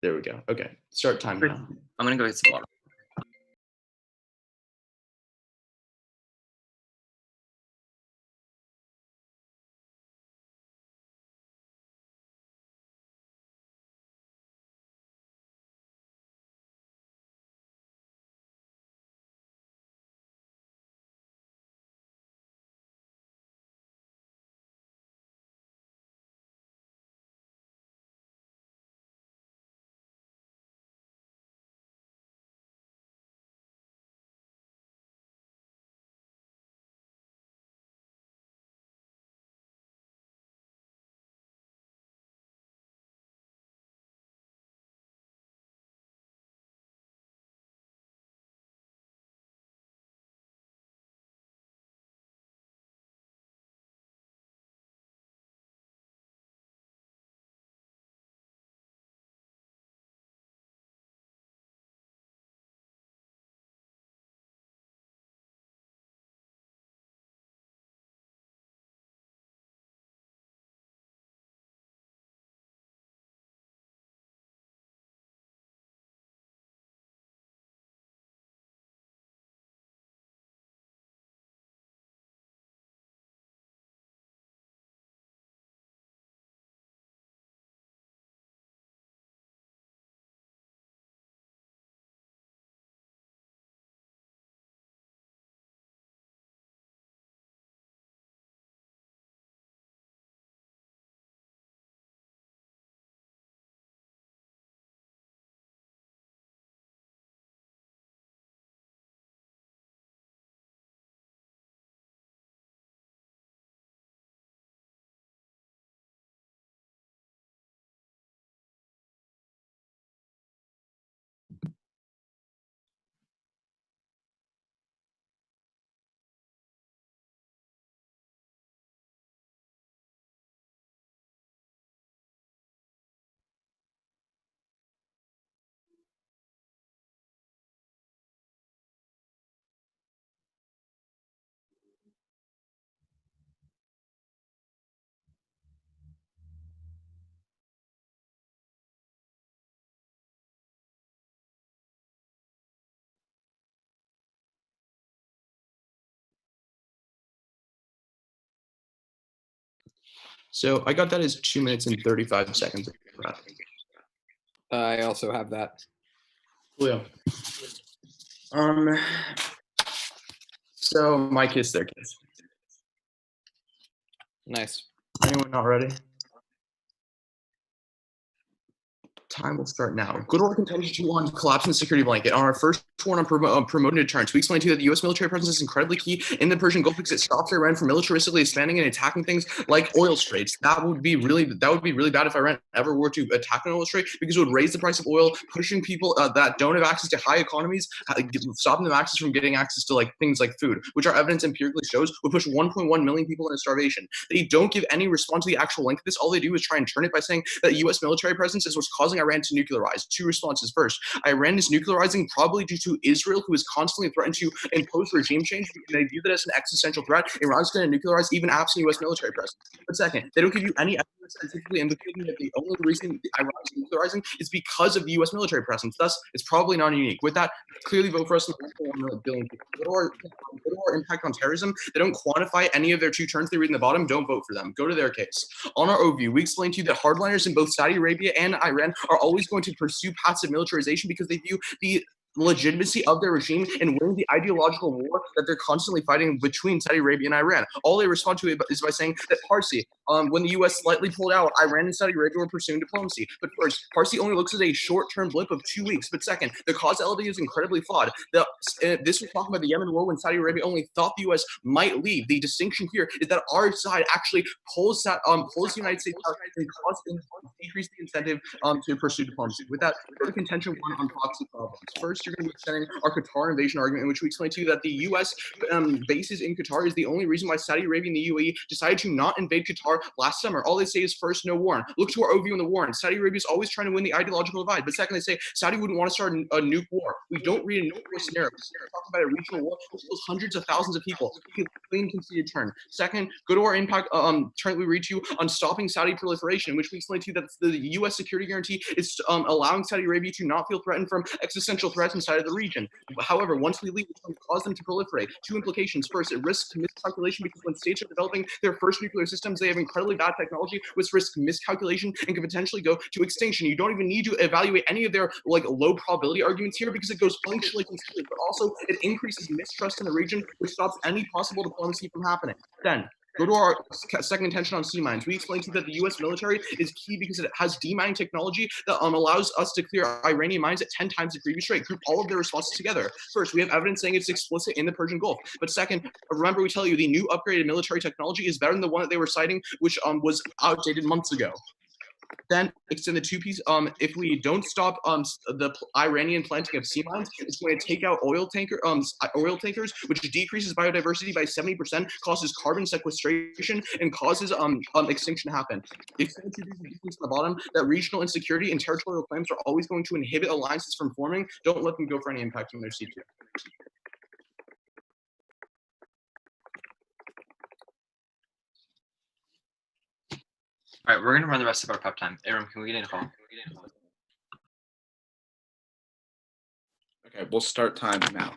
There we go. Okay, start time now. I'm gonna go get some water. So I got that as 2 minutes and 35 seconds. I also have that. Yeah. So my kiss, their kiss. Nice. Anyone not ready? Time will start now. Good order contention 2 on collapsing the security blanket. On our first one on promoting deterrence, we explained to you that the U.S. military presence is incredibly key in the Persian Gulf because it stops Iran from militaristically expanding and attacking things like oil straits. That would be really bad if Iran ever were to attack an oil strait, because it would raise the price of oil, pushing people that don't have access to high economies, stopping them access from getting access to like things like food, which our evidence empirically shows would push 1.1 million people into starvation. They don't give any response to the actual length of this. All they do is try and turn it by saying that U.S. military presence is what's causing Iran to nuclearize. 2 responses. First, Iran is nuclearizing probably due to Israel, who is constantly threatened to impose regime change, and they view that as an existential threat. Iran's going to nuclearize even absent U.S. military presence. But second, they don't give you any evidence scientifically indicating that the only reason Iran is nuclearizing is because of the U.S. military presence. Thus, it's probably non-unique. With that, clearly vote for us in 1.1 billion people. Go to our impact on terrorism. They don't quantify any of their 2 terms they read in the bottom. Don't vote for them. Go to their case. On our overview, we explained to you that hardliners in both Saudi Arabia and Iran are always going to pursue paths of militarization because they view the legitimacy of their regime and winning the ideological war that they're constantly fighting between Saudi Arabia and Iran. All they respond to it is by saying that Parsi, when the U.S. slightly pulled out, Iran and Saudi Arabia were pursuing diplomacy. But first, Parsi only looks at a short-term blip of 2 weeks. But second, the causality is incredibly flawed. This was talking about the Yemen war when Saudi Arabia only thought the U.S. might leave. The distinction here is that our side actually pulls the United States out and decrease the incentive to pursue diplomacy. With that, go to contention one on proxy problems. First, you're going to be extending our Qatar invasion argument, in which we explain to you that the U.S. Bases in Qatar is the only reason why Saudi Arabia and the UAE decided to not invade Qatar last summer. All they say is first, no war. Look to our overview in the war. Saudi Arabia is always trying to win the ideological divide. But second, they say Saudi wouldn't want to start a nuke war. We don't read a nuke war scenario. We're talking about a regional war which kills hundreds of thousands of people. Clean conceded turn. Second, go to our impact turn we read to you on stopping Saudi proliferation, in which we explain to you that the U.S. security guarantee is allowing Saudi Arabia to not feel threatened from existential threats inside of the region. However, once we leave, it's going to cause them to proliferate. Two implications. First, it risks miscalculation because when states are developing their first nuclear systems, they have incredibly bad technology, which risks miscalculation and can potentially go to extinction. You don't even need to evaluate any of their low probability arguments here because it goes functionally consistent, but also it increases mistrust in the region, which stops any possible diplomacy from happening. Then, go to our second intention on sea mines. We explained to you that the U.S. military is key because it has demining technology that allows us to clear Iranian mines at 10 times the previous rate. Group all of their responses together. First, we have evidence saying it's explicit in the Persian Gulf. But second, remember we tell you the new upgraded military technology is better than the one that they were citing, which was outdated months ago. Then extend the two piece. If we don't stop the Iranian planting of sea mines, it's going to take out oil tankers, which decreases biodiversity by 70%, causes carbon sequestration, and causes extinction to happen. Extend the two pieces to the bottom that regional insecurity and territorial claims are always going to inhibit alliances from forming. Don't let them go for any impact on their C2. All right, we're gonna run the rest of our prep time. Aaron, can we get in a call? Okay, we'll start time now.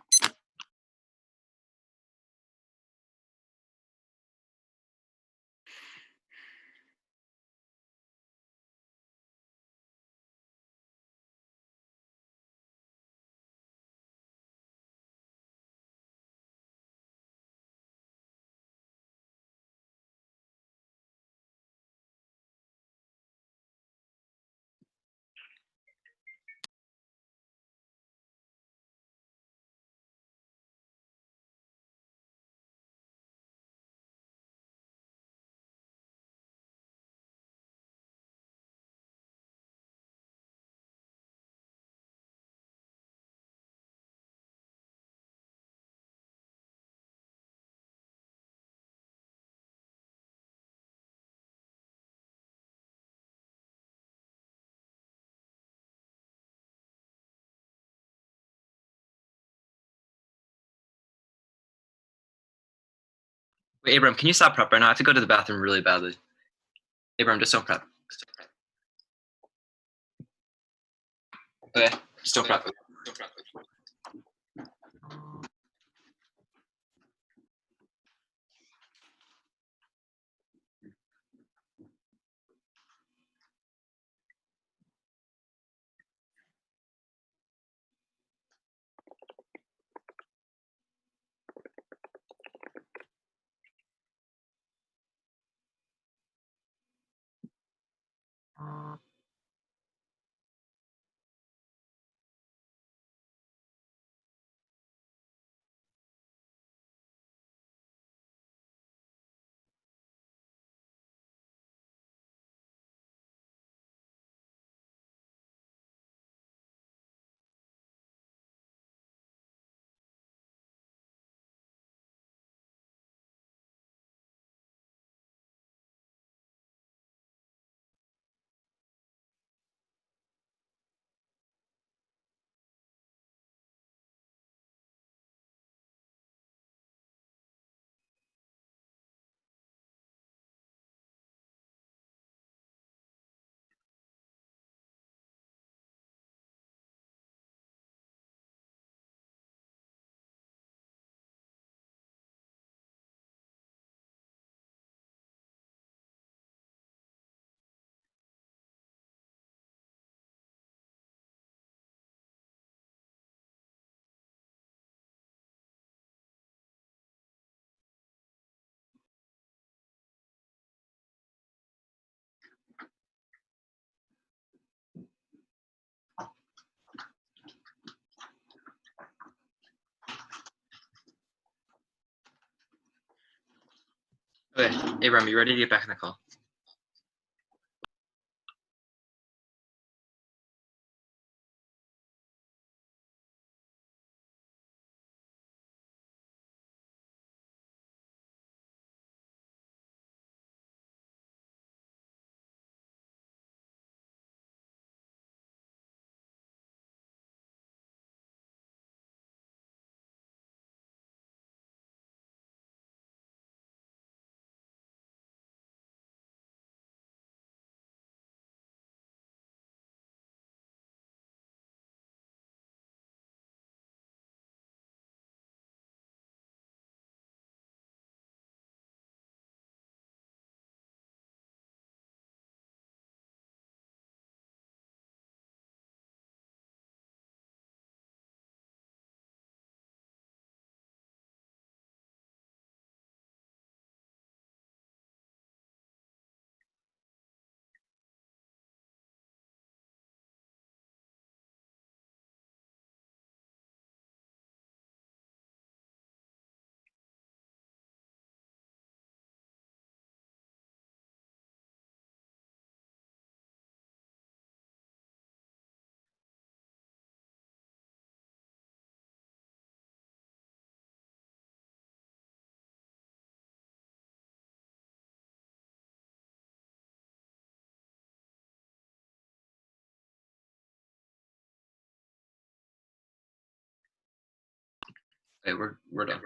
Wait, Abram, can you stop prep right now? I have to go to the bathroom really badly. Abram, just don't prep. Okay, just don't prep. Abram, you ready to get back in the call? Okay, we're done.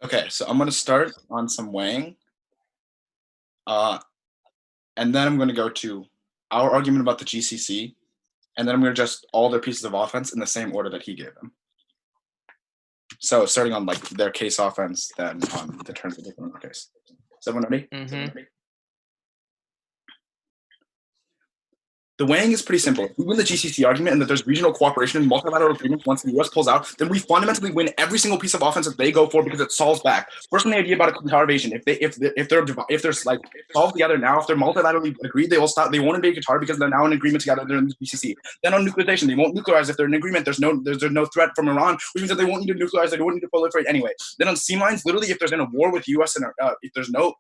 Okay, so I'm going to start on some weighing. And then I'm going to go to our argument about the GCC. And then I'm going to adjust all their pieces of offense in the same order that he gave them. So starting on like their case offense, then on the turns of the case. Is everyone ready? The weighing is pretty simple. If we win the GCC argument and that there's regional cooperation and multilateral agreements once the U.S. pulls out, then we fundamentally win every single piece of offense that they go for because it solves back. First, the idea about a Qatar invasion. If they're like solved together now, if they're multilaterally agreed, they will stop. They won't invade Qatar because they're now in agreement together. They're in the GCC. Then on nuclearization, they won't nuclearize if they're in agreement. There's no threat from Iran, which means that they won't need to nuclearize. They won't need to proliferate anyway. Then on sea mines, literally, if there's in a war with U.S. and if there's no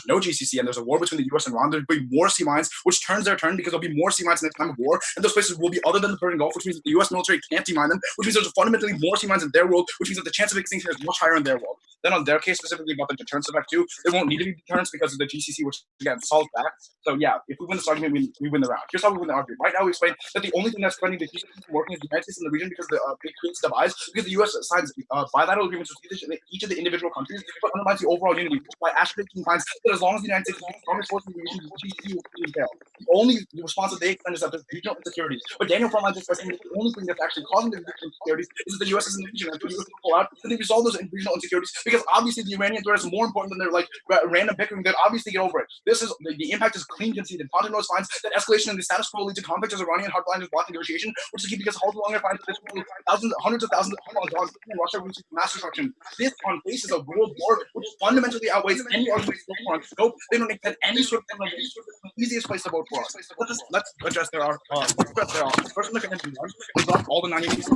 GCC and there's a war between the U.S. and Iran, there'll be more sea mines, which turns their turn because there'll be more sea mines next time of war. And those places will be other than the Persian Gulf, which means that the U.S. military can't demine them, which means there's fundamentally more sea mines in their world, which means that the chance of extinction is much higher in their world. Then on their case, specifically about the deterrence effect too, there won't need to be deterrence because of the GCC, which again solves that. So yeah, if we win this argument, we win the round. Here's how we win the argument. Right now, we explain that the only thing that's preventing the GCC from working is the United States in the region because it creates divides, because the U.S. signs bilateral agreements with each of the individual countries, but undermines the overall unity by ashtraking finds that as long as the United States is the strongest force in the region, the GCC will fail. The only response that they extend is that there's regional insecurities. But Daniel Frontline just saying that the only thing that's actually causing the regional insecurities is that the U.S. is in the region, and the U.S. will pull out, and they resolve those regional insecurities because obviously the Iranian threat is more important than their like random bickering. They'd obviously get over it. This is the impact is clean conceded. Pontoise finds that escalation in the status quo leads to conflict as Iranian hardliners block negotiation, which is key because how longer finds that this will hundreds of thousands of people on dogs in Russia reaching mass destruction. This on face is a world war which fundamentally outweighs any argument on scope. They don't expect any sort of the easiest place to vote for us. Let's address there are first look at NP1. We dropped all the 98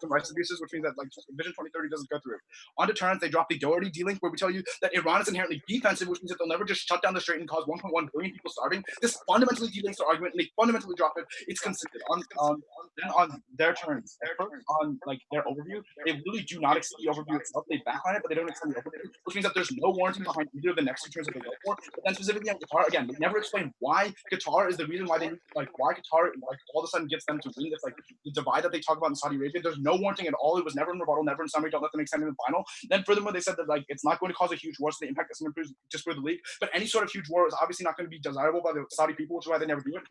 rights abuses, which means that like Vision 2030 doesn't go through. On deterrence, they dropped the Doherty D-link, where we tell you that Iran is inherently defensive, which means that they'll never just shut down the strait and cause 1.1 billion people starving. This fundamentally delinks the argument, and they fundamentally drop it. It's consistent on their turns. On like their overview, they really do not extend the overview itself. They backline it, but they don't extend the overview, which means that there's no warranty behind either of the next two turns that they go for. But then specifically on Qatar, again, they never explain why Qatar is the reason why they like why Qatar like all of a sudden gets them to win. It's like the divide that they talk about in Saudi Arabia. There's no warranting at all. It was never in rebuttal, never in summary. Don't let them extend in the final. Then furthermore, they said that like it's not going to cause a huge war, so the impact is going to just for the league. But any sort of huge war is obviously not going to be desirable by the Saudi people, which is why they never do it.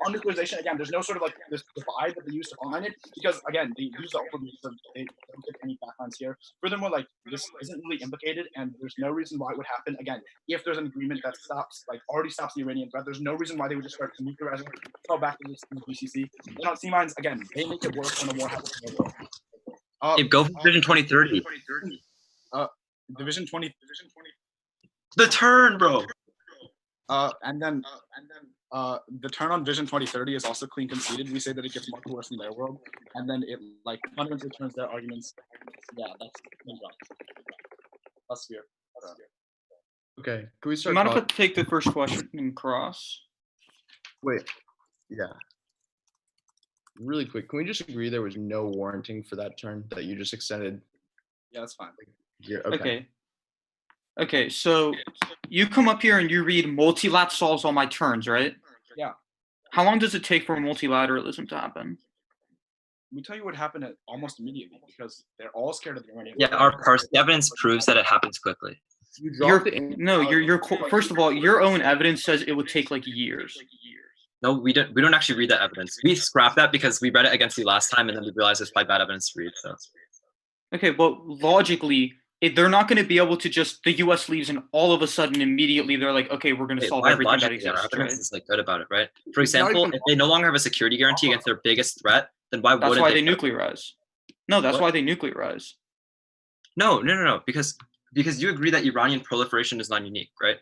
On nuclearization, again, there's no sort of like this divide that they use to align it because again, they use the overview, so they don't get any backlines here. Furthermore, like this isn't really implicated, and there's no reason why it would happen. Again, if there's an agreement that stops, like already stops the Iranian threat, there's no reason why they would just start nuclearizing, fall back to the GCC. And on sea mines, again, they make it work when a war happens. Go for Vision 2030. Division 20. The turn, bro. And then the turn on Vision 2030 is also clean conceded. We say that it gets much worse in their world, and then it like fundamentally turns their arguments. Yeah, that's fear. Okay, can we You start? mind if I take the first question and cross? Wait, yeah. Really quick, can we just agree there was no warranting for that turn that you just extended? Yeah, that's fine. Yeah, Okay, so you come up here and you read multilat solves all my turns, right? Yeah. How long does it take for multilateralism to happen? We tell you what happened almost immediately because they're all scared of the Iranian. Yeah, our parsing evidence proves that it happens quickly. First of all, your own evidence says it would take like years. No, we don't actually read that evidence. We scrapped that because we read it against you last time, and then we realized it's probably bad evidence to read. So. Okay, but logically, they're not going to be able to just the U.S. leaves and all of a sudden immediately they're like, okay, we're going to solve everything that exists. Our evidence right? is like good about it, right? For example, if they no longer have a security guarantee against their biggest threat, then why wouldn't they? That's why they nuclearize. No, that's why they nuclearize. No, because you agree that Iranian proliferation is not unique, right?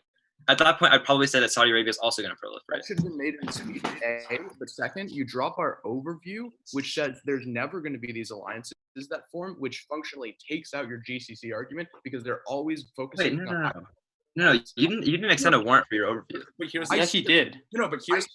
At that point, I'd probably say that Saudi Arabia is also going to proliferate. That should have been made in speech A, but second, you drop our overview, which says there's never going to be these alliances that form, which functionally takes out your GCC argument because they're always focusing on. No, you didn't extend a warrant for your overview. But yes, he did. No, but here's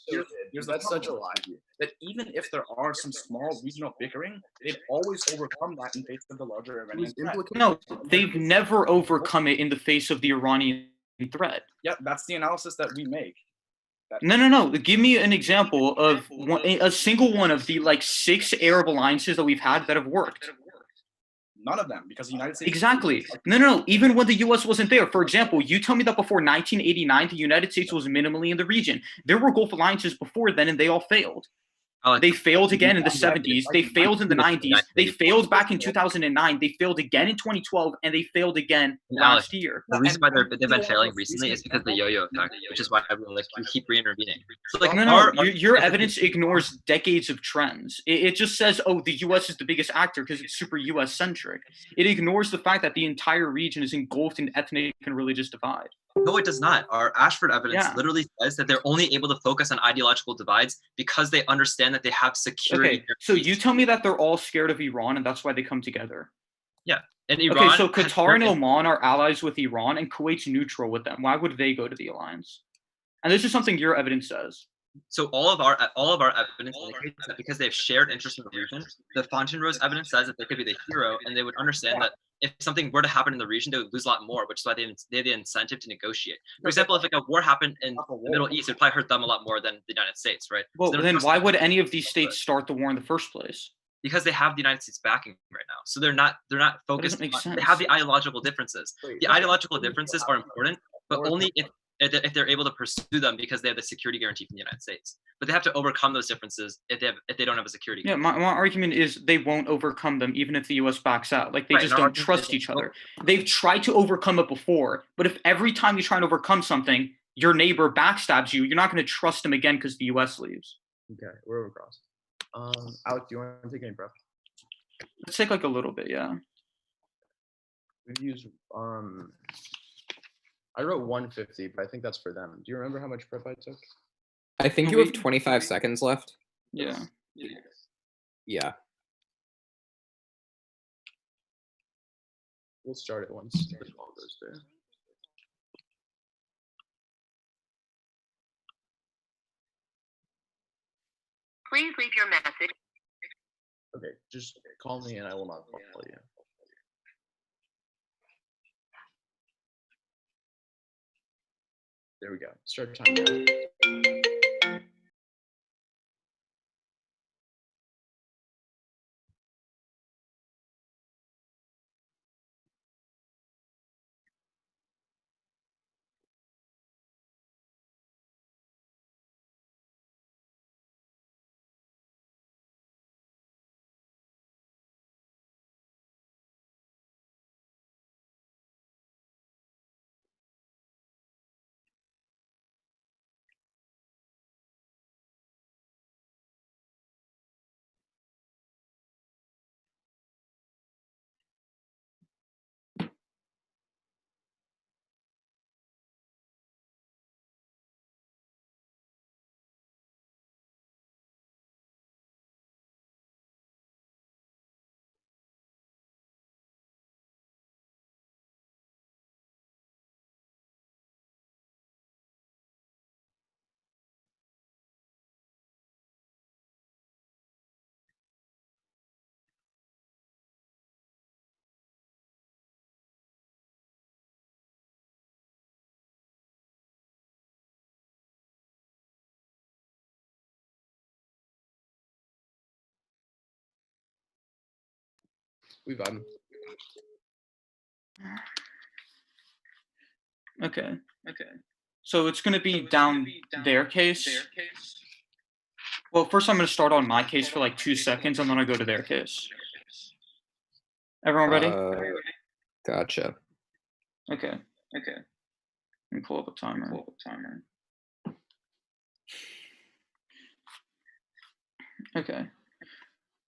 that's such a lie. That even if there are some small regional bickering, they've always overcome that in face of the larger Iranian threat. No, they've never overcome it in the face of the Iranian threat. Yeah, that's the analysis that we make. No. Give me an example of a single one of the like 6 Arab alliances that we've had that have worked. None of them, because the United States. Exactly. No. Even when the U.S. wasn't there. For example, you tell me that before 1989, the United States was minimally in the region. There were Gulf alliances before then, and they all failed. They failed again in the 70s. They failed in the 90s. They failed back in 2009. They failed again in 2012, and they failed again last year. The reason why they've been failing recently is because of the yo-yo effect, which is why everyone we keep re-intervening. So your evidence ignores decades of trends. It just says, oh, the U.S. is the biggest actor because it's super U.S. centric. It ignores the fact that the entire region is engulfed in ethnic and religious divide. No, it does not. Our Ashford evidence literally says that they're only able to focus on ideological divides because they understand that they have security. Okay, so you tell me that they're all scared of Iran and that's why they come together. Yeah, and Iran. Okay, so Qatar and Oman are allies with Iran and Kuwait's neutral with them. Why would they go to the alliance? And this is something your evidence says. So all of our evidence indicates that because they have shared interest in the region, the Fontainebleau's evidence says that they could be the hero, and they would understand that if something were to happen in the region, they would lose a lot more, which is why they have the incentive to negotiate. For example, if like a war happened in the Middle East, it would probably hurt them a lot more than the United States, right? Well, so then why would any of these states start the war in the first place? Because they have the United States backing right now, so they're not focused. They have the ideological differences. The ideological differences are important, but only if they're able to pursue them because they have the security guarantee from the United States. But they have to overcome those differences if they don't have a security guarantee. Yeah, my argument is they won't overcome them even if the U.S. backs out. Like, they just don't trust each other. They've tried to overcome it before, but if every time you try and overcome something, your neighbor backstabs you, you're not going to trust them again because the U.S. leaves. Okay, we're overcrossed. Alec, do you want to take any prep? Let's take like a little bit, yeah. We've used I wrote 150, but I think that's for them. Do you remember how much prep I took? I think you have 25 seconds left. Yeah. Yeah. We'll start it once all goes there. Please leave your message. Okay, just call me and I will not call you. There we go. Start time now. We vibe. Okay. So it's going to be down their case. Well, first I'm going to start on my case for like 2 seconds, and then I go to their case. Everyone ready? Gotcha. Okay. Let me pull up a timer. Okay.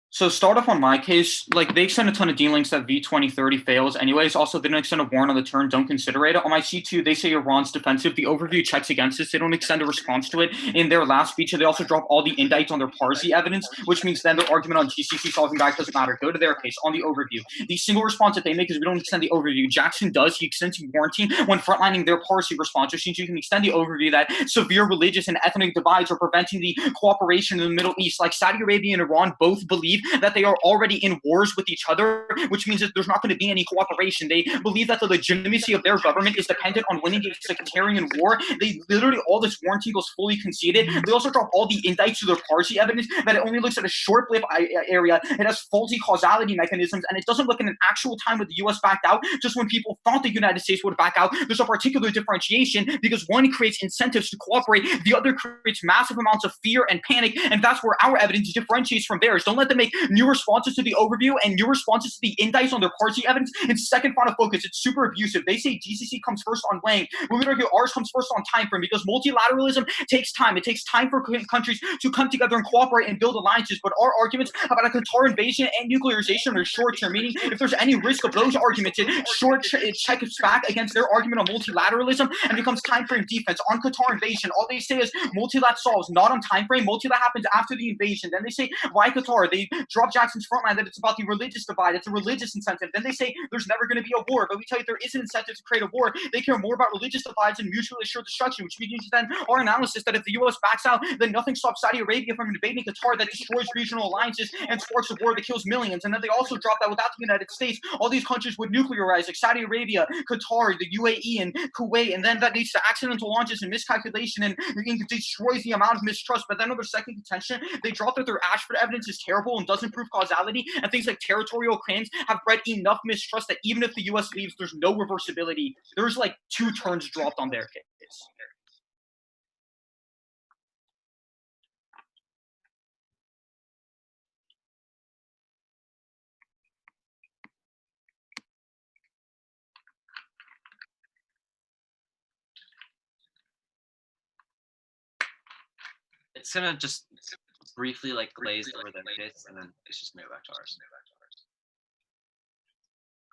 So start off on my case, like they extend a ton of D-links that V2030 fails anyways. Also, they don't extend a warrant on the turn, don't consider it. On my C2, they say Iran's defensive. The overview checks against this. They don't extend a response to it. In their last speech, they also drop all the indicts on their Parsi evidence, which means then their argument on GCC solving back doesn't matter. Go to their case on the overview. The single response that they make is we don't extend the overview. Jackson does. He extends warranty when frontlining their Parsi response, which means you can extend the overview that severe religious and ethnic divides are preventing the cooperation in the Middle East. Like Saudi Arabia and Iran both believe that they are already in wars with each other, which means that there's not going to be any cooperation. They believe that the legitimacy of their government is dependent on winning a sectarian war. They literally, all this warranty goes fully conceded. They also drop all the indicts to their Parsi evidence that it only looks at a short blip area. It has faulty causality mechanisms, and it doesn't look at an actual time when the U.S. backed out, just when people thought the United States would back out. There's a particular differentiation because one creates incentives to cooperate, the other creates massive amounts of fear and panic, and that's where our evidence differentiates from theirs. Don't let them make new responses to the overview and new responses to the indicts on their Parsi evidence. And second final focus, it's super abusive. They say GCC comes first on weighing. We would argue ours comes first on time frame because multilateralism takes time. It takes time for countries to come together and cooperate and build alliances. But our arguments about a Qatar invasion and nuclearization are short term, meaning if there's any risk of those arguments, it checks back against their argument on multilateralism and becomes time frame defense. On Qatar invasion, all they say is multilat solves, not on time frame. Multilat happens after the invasion. Then they say, why Qatar? They drop Jackson's frontline that it's about the religious divide. It's a religious incentive. Then they say there's never going to be a war, but we tell you there is an incentive to create a war. They care more about religious divides and mutually assured destruction, which means then our analysis that if the U.S. backs out, then nothing stops Saudi Arabia from invading Qatar that destroys regional alliances and sparks a war that kills millions. And then they also drop that without the United States, all these countries would nuclearize, like Saudi Arabia, Qatar, the UAE, and Kuwait, and then that leads to accidental launches and miscalculation and destroys the amount of mistrust. But then under second contention, they drop that their Ashford evidence is terrible and doesn't prove causality, and things like territorial claims have bred enough mistrust that even if the U.S. leaves, there's no reversibility. There's like 2 turns dropped on their case. It's gonna just briefly like glaze over their case, and then it's just move back to ours.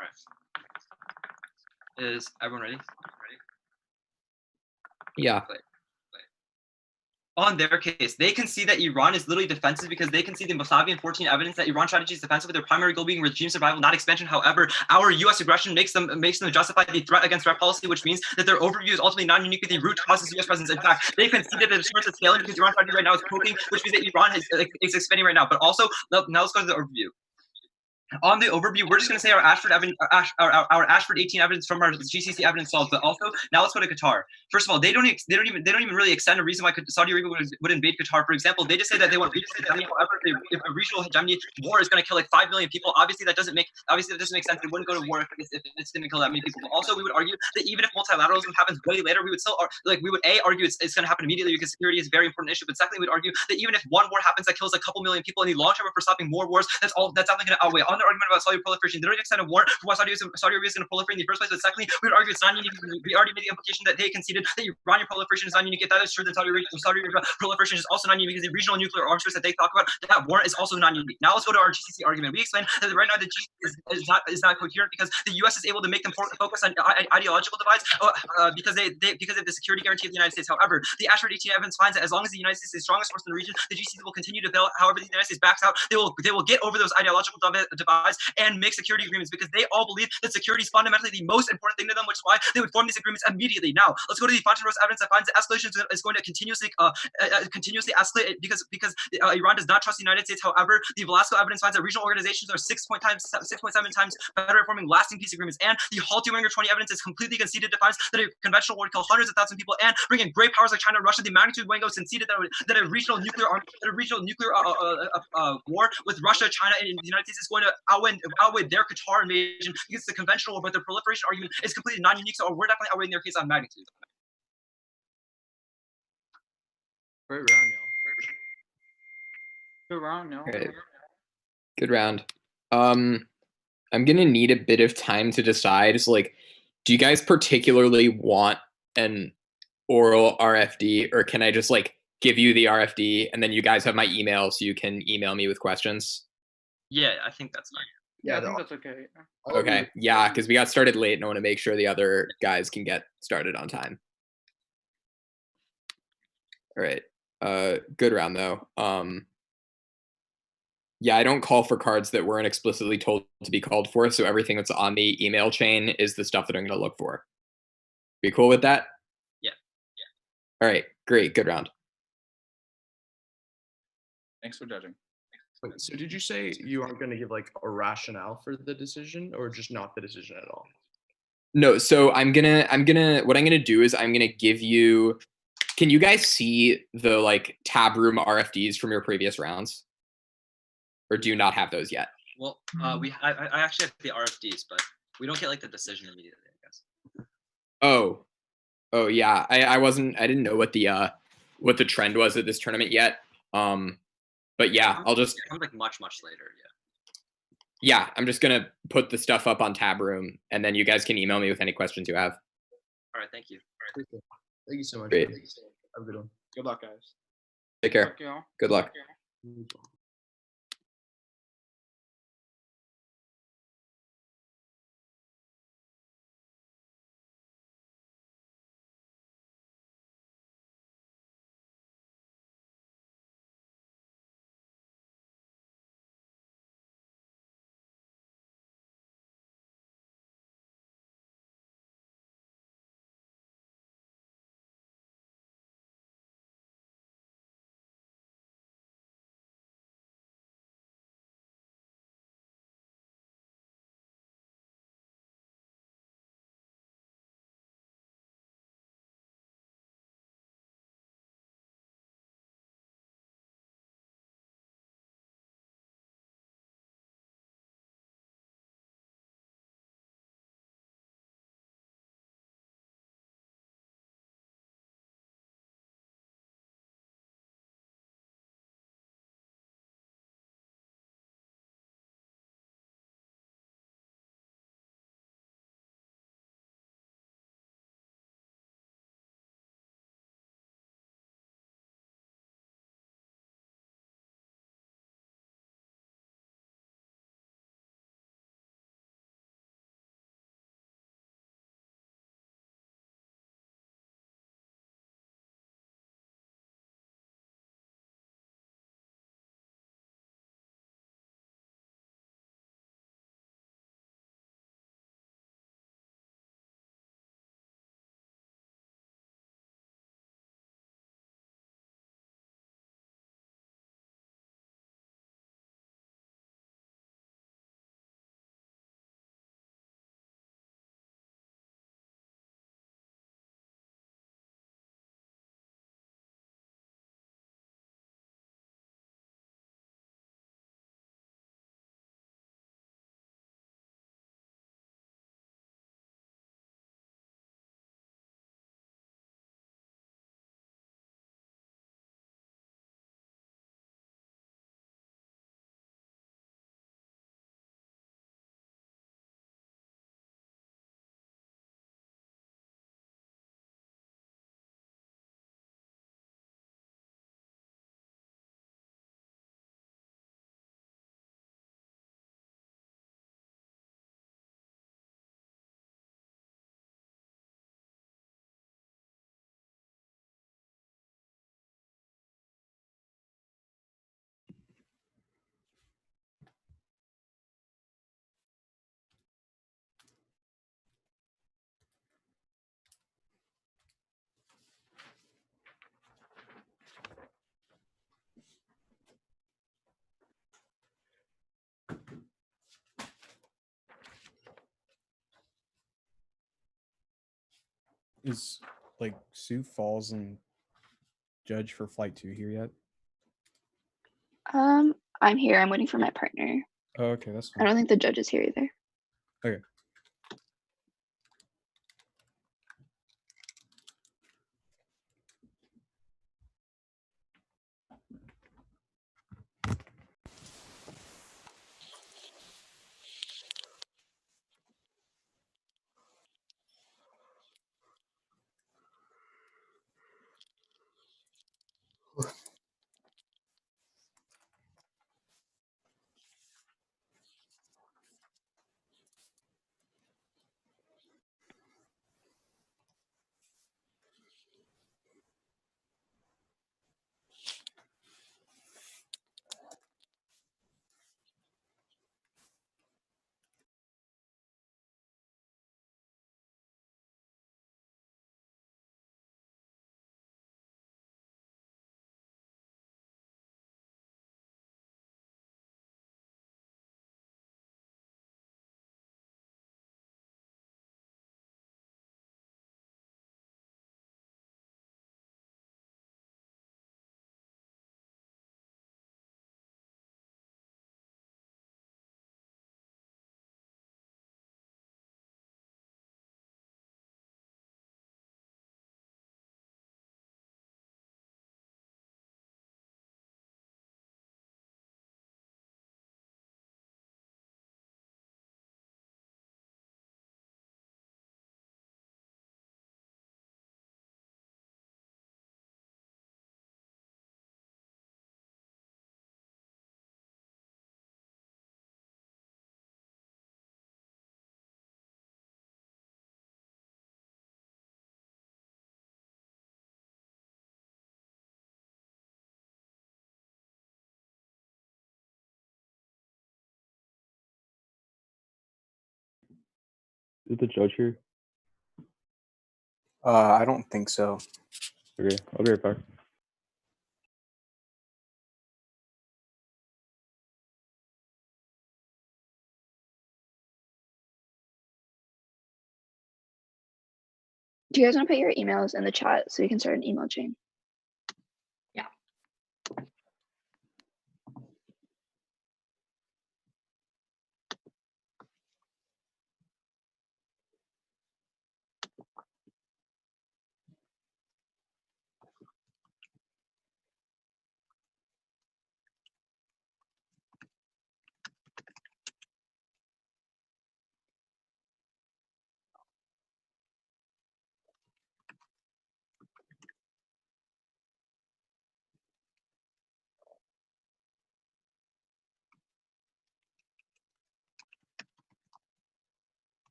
All right. Is everyone ready? Yeah. On their case, they can see that Iran is literally defensive because they can see the Mousavian 14 evidence that Iran strategy is defensive with their primary goal being regime survival, not expansion. However, our U.S. aggression makes them justify the threat against threat policy, which means that their overview is ultimately not unique with the root causes U.S. presence. In fact, they can see that the source is failing because Iran strategy right now is poking, which means that Iran is expanding right now. But also, now let's go to the overview. On the overview, we're just going to say our Ashford 18 evidence from our GCC evidence solved. But also, now let's go to Qatar. First of all, they don't even really extend a reason why Saudi Arabia would invade Qatar. For example, they just say that they want regional hegemony. However, if a regional hegemony war is going to kill like 5 million people, obviously that doesn't make sense. They wouldn't go to war if it's going to kill that many people. But also, we would argue that even if multilateralism happens way later, we would still argue it's going to happen immediately because security is a very important issue. But secondly, we'd argue that even if one war happens that kills a couple million people in the long term for stopping more wars, that's definitely going to outweigh. On the argument about Saudi proliferation, they don't extend a war for why Saudi Arabia is going to proliferate in the first place. But secondly, we would argue it's not unique. We already made the implication that they conceded that Iranian proliferation is not unique. If that is true, then Saudi Arabia proliferation is also not unique because the regional nuclear arms race that they talk about, that war is also not unique. Now let's go to our GCC argument. We explained that right now the GCC is not coherent because the U.S. is able to make them focus on ideological divides because of the security guarantee of the United States. However, the Ashford 18 evidence finds that as long as the United States is the strongest force in the region, the GCC will continue to fail. However, the United States backs out. They will get over those ideological divides and make security agreements because they all believe that security is fundamentally the most important thing to them, which is why they would form these agreements immediately. Now, let's go to the Fontaine-Rose evidence that finds that escalation is going to continuously escalate because Iran does not trust the United States. However, the Velasco evidence finds that regional organizations are 6.7 times better at forming lasting peace agreements. And the Halty-Wenger 20 evidence is completely conceded to find that a conventional war would kill hundreds of thousands of people and bring in great powers like China and Russia. The magnitude Wango conceded that a regional nuclear war with Russia, China, and the United States is going to outweigh their Qatar invasion against the conventional war, but the proliferation argument is completely non-unique. So we're definitely outweighing their case on magnitude. Great round, y'all. Good round, no. Right. Good round. I'm gonna need a bit of time to decide. So, like, do you guys particularly want an oral RFD, or can I just like give you the RFD and then you guys have my email so you can email me with questions? Yeah, I think that's fine. Yeah, I think that's okay. Okay, yeah, because we got started late and I want to make sure the other guys can get started on time. All right. Good round though. Yeah, I don't call for cards that weren't explicitly told to be called for, so everything that's on the email chain is the stuff that I'm going to look for. Be cool with that? Yeah. All right, great, good round. Thanks for judging. Wait, so did you say you aren't going to give like a rationale for the decision, or just not the decision at all? No, so what I'm gonna do is I'm gonna give you. Can you guys see the like tab room RFDs from your previous rounds, or do you not have those yet? Well, I actually have the RFDs, but we don't get like the decision immediately, I guess. Oh yeah. I didn't know what the trend was at this tournament yet. But yeah, I'll just. It comes like much later. Yeah. Yeah, I'm just gonna put the stuff up on tab room, and then you guys can email me with any questions you have. All right. Thank you. Thank you so much. Great. Have a good one. Good luck, guys. Take care. Fuck y'all. Good luck. Is like Sioux Falls and Judge for Flight 2 here yet? I'm here. I'm waiting for my partner. Oh, okay, that's I fine. don't think the judge is here either. Okay. Is the judge here? I don't think so. Okay, I'll be right back. Do you guys want to put your emails in the chat so we can start an email chain?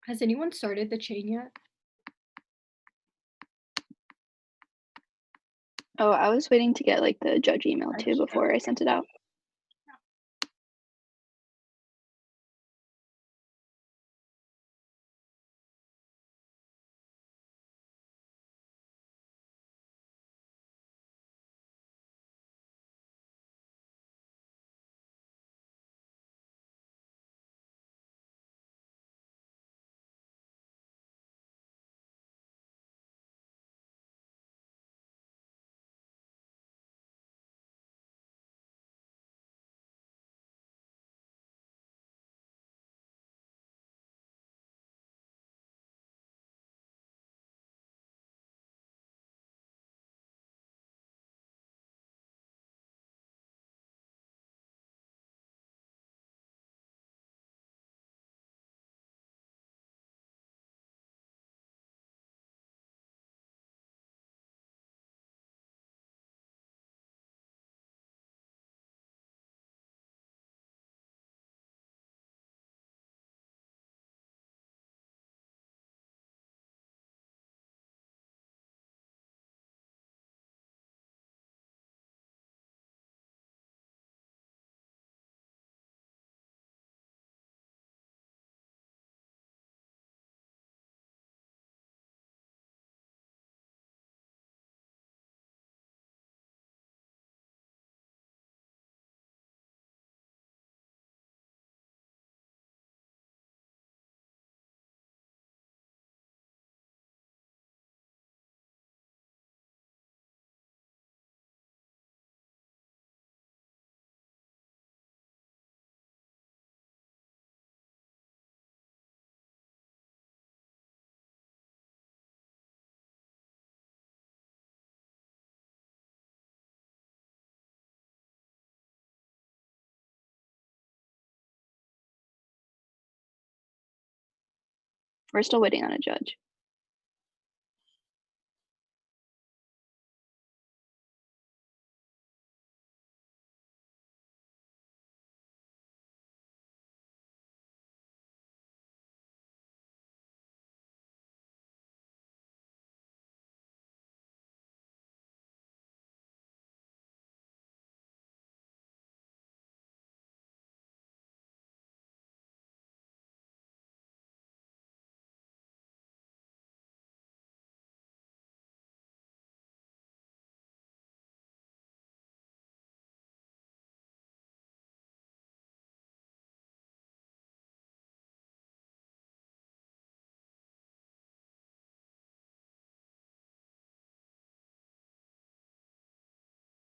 Has anyone started the chain yet? Oh, I was waiting to get like the judge email too before I sent it out. We're still waiting on a judge.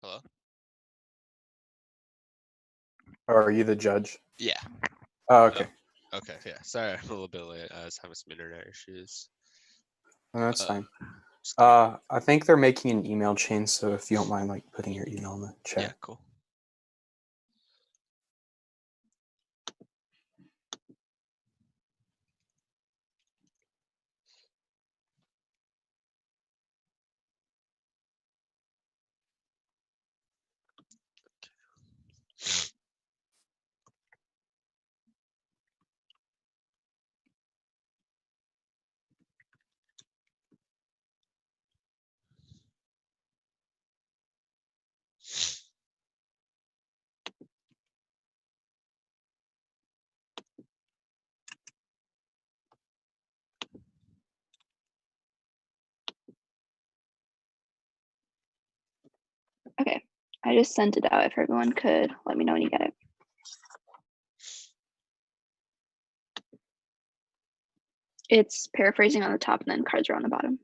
Hello? Or are you the judge? Yeah. Oh, okay. Okay, yeah. Sorry, I'm a little bit late. I was having some internet issues. No, that's fine. Just give me- I think they're making an email chain, so if you don't mind like putting your email in the chat. Yeah, cool. Okay, I just sent it out. If everyone could let me know when you get it. It's paraphrasing on the top and then cards are on the bottom.